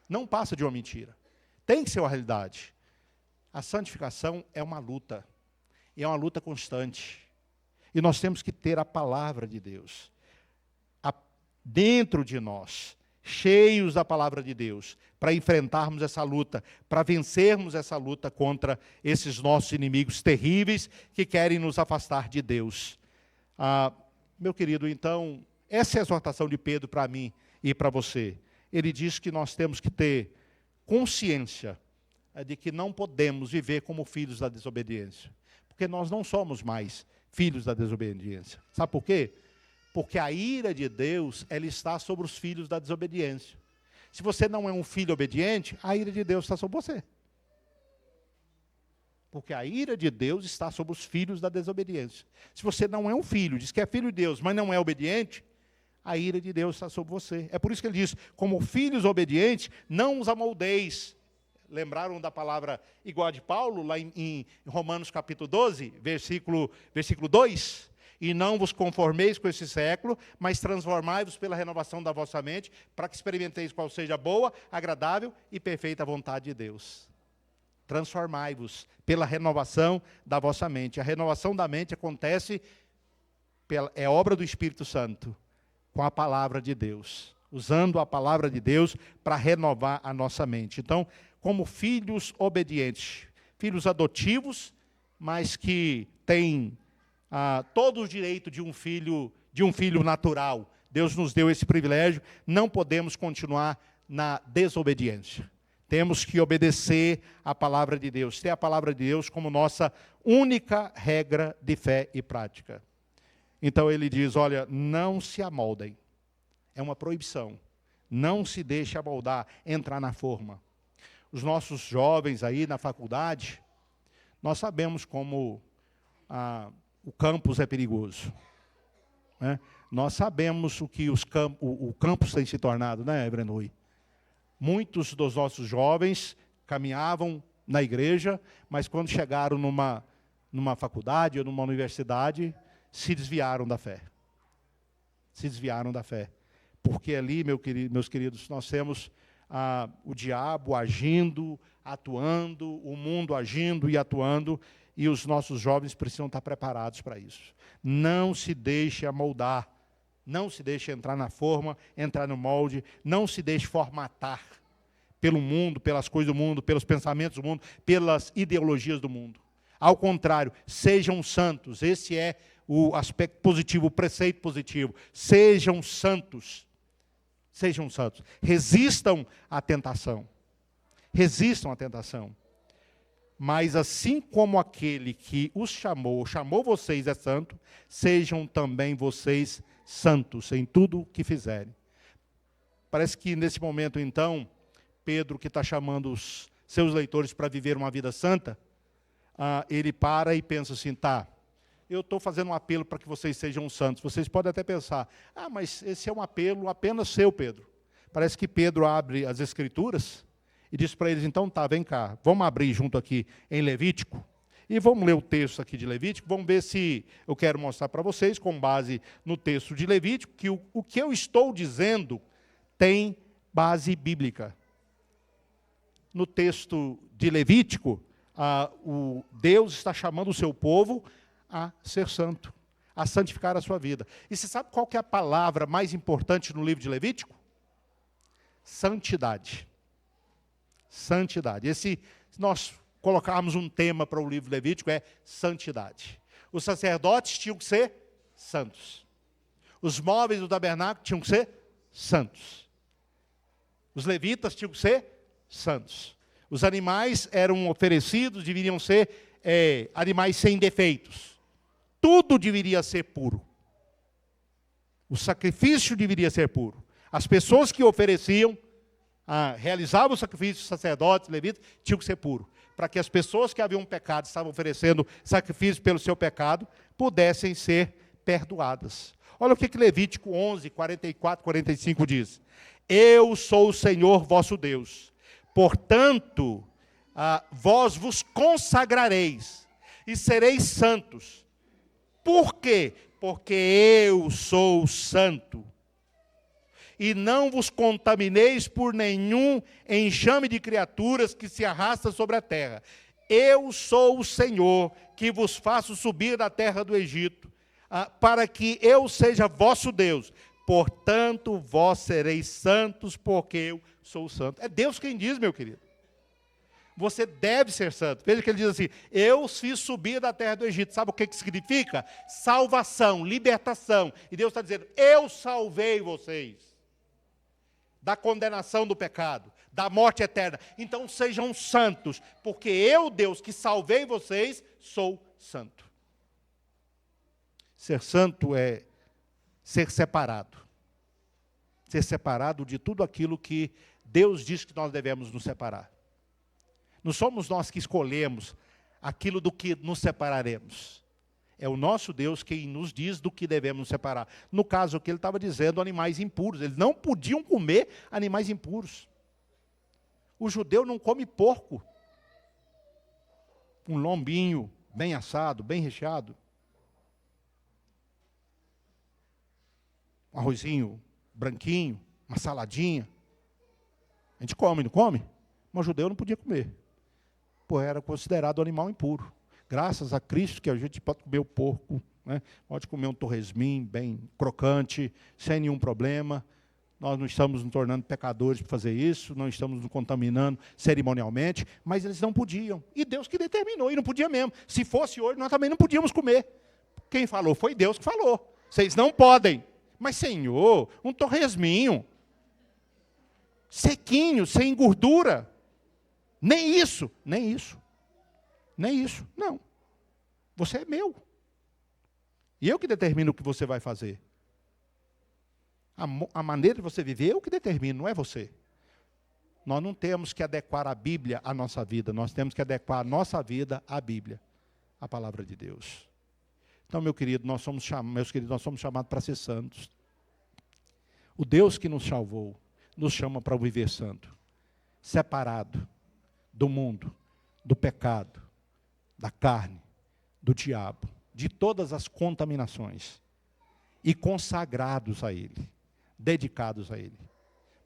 B: Não passa de uma mentira. Tem que ser uma realidade. A santificação é uma luta. E é uma luta constante. E nós temos que ter a palavra de Deus dentro de nós, cheios da palavra de Deus, para enfrentarmos essa luta, para vencermos essa luta contra esses nossos inimigos terríveis que querem nos afastar de Deus. Meu querido, então, essa é a exortação de Pedro para mim e para você. Ele diz que nós temos que ter consciência de que não podemos viver como filhos da desobediência, porque nós não somos mais filhos da desobediência. Sabe por quê? Porque a ira de Deus, ela está sobre os filhos da desobediência. Se você não é um filho obediente, a ira de Deus está sobre você. Porque a ira de Deus está sobre os filhos da desobediência. Se você não é um filho, diz que é filho de Deus, mas não é obediente, a ira de Deus está sobre você. É por isso que ele diz, como filhos obedientes, não os amoldeis. Lembraram da palavra igual a de Paulo, lá em Romanos capítulo 12, versículo 2? E não vos conformeis com esse século, mas transformai-vos pela renovação da vossa mente, para que experimenteis qual seja a boa, agradável e perfeita vontade de Deus. Transformai-vos pela renovação da vossa mente. A renovação da mente acontece, é obra do Espírito Santo, com a palavra de Deus. Usando a palavra de Deus para renovar a nossa mente. Então, como filhos obedientes, filhos adotivos, mas que têm todo o direito de um filho natural. Deus nos deu esse privilégio, não podemos continuar na desobediência. Temos que obedecer à palavra de Deus, ter a palavra de Deus como nossa única regra de fé e prática. Então ele diz, olha, não se amoldem. É uma proibição. Não se deixe amoldar, entrar na forma. Os nossos jovens aí na faculdade, nós sabemos como o campus é perigoso. Né? Nós sabemos o que o campus tem se tornado, né, Brenui? Muitos dos nossos jovens caminhavam na igreja, mas quando chegaram numa faculdade ou numa universidade, se desviaram da fé. Se desviaram da fé. Porque ali, meus queridos, nós temos o diabo agindo, atuando, o mundo agindo e atuando, e os nossos jovens precisam estar preparados para isso. Não se deixe amoldar, não se deixe entrar na forma, entrar no molde, não se deixe formatar pelo mundo, pelas coisas do mundo, pelos pensamentos do mundo, pelas ideologias do mundo. Ao contrário, sejam santos. Esse é o aspecto positivo, o preceito positivo. Sejam santos. Sejam santos. Resistam à tentação. Resistam à tentação. Mas assim como aquele que os chamou vocês é santo, sejam também vocês santos em tudo o que fizerem. Parece que nesse momento, então, Pedro, que está chamando os seus leitores para viver uma vida santa, ele para e pensa assim, tá, eu estou fazendo um apelo para que vocês sejam santos. Vocês podem até pensar, mas esse é um apelo apenas seu, Pedro. Parece que Pedro abre as Escrituras e diz para eles, então tá, vem cá, vamos abrir junto aqui em Levítico, e vamos ler o texto aqui de Levítico, vamos ver se eu quero mostrar para vocês, com base no texto de Levítico, que o que eu estou dizendo tem base bíblica. No texto de Levítico, o Deus está chamando o seu povo a ser santo, a santificar a sua vida. E você sabe qual que é a palavra mais importante no livro de Levítico? Santidade. Santidade. Se nós colocarmos um tema para o livro de Levítico, é santidade. Os sacerdotes tinham que ser santos. Os móveis do tabernáculo tinham que ser santos. Os levitas tinham que ser santos. Os animais eram oferecidos, deveriam ser animais sem defeitos. Tudo deveria ser puro. O sacrifício deveria ser puro. As pessoas que ofereciam, realizavam o sacrifício, sacerdotes, levitas, tinham que ser puro. Para que as pessoas que haviam pecado, estavam oferecendo sacrifício pelo seu pecado, pudessem ser perdoadas. Olha o que Levítico 11, 44, 45 diz. Eu sou o Senhor vosso Deus. Portanto, vós vos consagrareis e sereis santos. Por quê? Porque eu sou santo. E não vos contamineis por nenhum enxame de criaturas que se arrasta sobre a terra. Eu sou o Senhor, que vos faço subir da terra do Egito, para que eu seja vosso Deus. Portanto, vós sereis santos, porque eu sou santo. É Deus quem diz, meu querido. Você deve ser santo. Veja que ele diz assim, eu fiz subir da terra do Egito. Sabe o que significa? Salvação, libertação. E Deus está dizendo, eu salvei vocês da condenação do pecado, da morte eterna. Então sejam santos, porque eu, Deus, que salvei vocês, sou santo. Ser santo é ser separado. Ser separado de tudo aquilo que Deus diz que nós devemos nos separar. Não somos nós que escolhemos aquilo do que nos separaremos. É o nosso Deus quem nos diz do que devemos nos separar. No caso aqui, ele estava dizendo animais impuros. Eles não podiam comer animais impuros. O judeu não come porco. Um lombinho bem assado, bem recheado. Um arrozinho branquinho, uma saladinha. A gente come, não come? Mas o judeu não podia comer. Era considerado animal impuro. Graças a Cristo que a gente pode comer o porco, né? Pode comer um torresmin bem crocante, sem nenhum problema. Nós não estamos nos tornando pecadores por fazer isso, não estamos nos contaminando cerimonialmente, mas eles não podiam. E Deus que determinou, e não podia mesmo. Se fosse hoje, nós também não podíamos comer. Quem falou? Foi Deus que falou. Vocês não podem. Mas, Senhor, um torresminho, sequinho, sem gordura. Nem isso, nem isso. Nem isso, não. Você é meu. E eu que determino o que você vai fazer. A maneira de você viver, eu que determino, não é você. Nós não temos que adequar a Bíblia à nossa vida, nós temos que adequar a nossa vida à Bíblia, à palavra de Deus. Então, meus queridos, nós somos chamados para ser santos. O Deus que nos salvou, nos chama para viver santo, separado do mundo, do pecado, da carne, do diabo, de todas as contaminações, e consagrados a Ele, dedicados a Ele.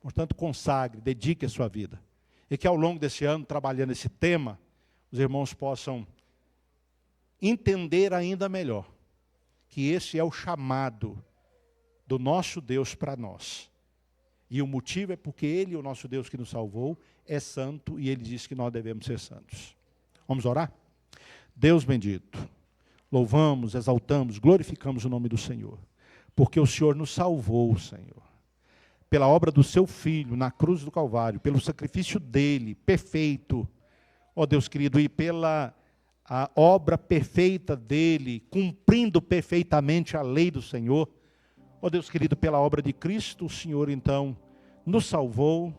B: Portanto, consagre, dedique a sua vida. E que ao longo desse ano, trabalhando esse tema, os irmãos possam entender ainda melhor que esse é o chamado do nosso Deus para nós. E o motivo é porque Ele, o nosso Deus que nos salvou, é santo e Ele diz que nós devemos ser santos. Vamos orar? Deus bendito, louvamos, exaltamos, glorificamos o nome do Senhor, porque o Senhor nos salvou, Senhor, pela obra do seu Filho na cruz do Calvário, pelo sacrifício dele, perfeito, ó Deus querido, e pela a obra perfeita dele, cumprindo perfeitamente a lei do Senhor, ó Deus querido, pela obra de Cristo, o Senhor então nos salvou,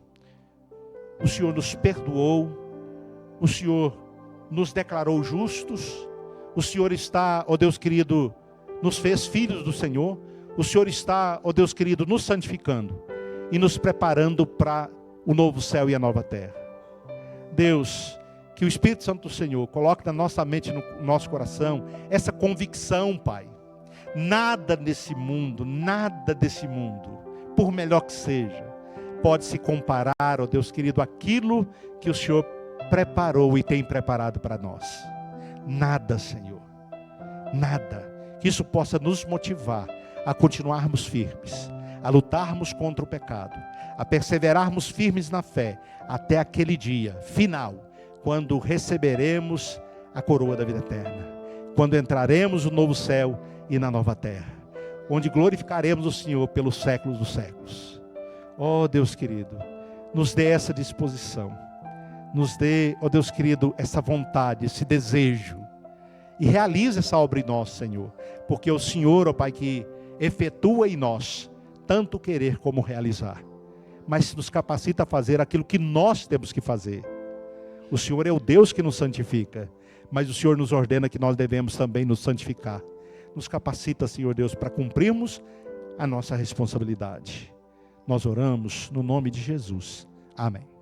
B: o Senhor nos perdoou, o Senhor nos declarou justos, O Senhor está, ó Deus querido, nos fez filhos do Senhor. O Senhor está, ó Deus querido, nos santificando e nos preparando para o novo céu e a nova terra. Deus, que o Espírito Santo do Senhor coloque na nossa mente, no nosso coração, essa convicção, Pai. Nada desse mundo, por melhor que seja, pode se comparar, ó Deus querido, àquilo que o Senhor preparou e tem preparado para nós. Nada, Senhor, nada. Que isso possa nos motivar a continuarmos firmes, a lutarmos contra o pecado, a perseverarmos firmes na fé, até aquele dia final, quando receberemos a coroa da vida eterna, quando entraremos no novo céu e na nova terra, onde glorificaremos o Senhor pelos séculos dos séculos. Ó Deus querido, nos dê essa disposição, nos dê, ó Deus querido, essa vontade, esse desejo, e realize essa obra em nós, Senhor, porque o Senhor, ó Pai, que efetua em nós tanto querer como realizar, mas nos capacita a fazer aquilo que nós temos que fazer. O Senhor é o Deus que nos santifica, mas o Senhor nos ordena que nós devemos também nos santificar. Nos capacita, Senhor Deus, para cumprirmos a nossa responsabilidade. Nós oramos no nome de Jesus. Amém.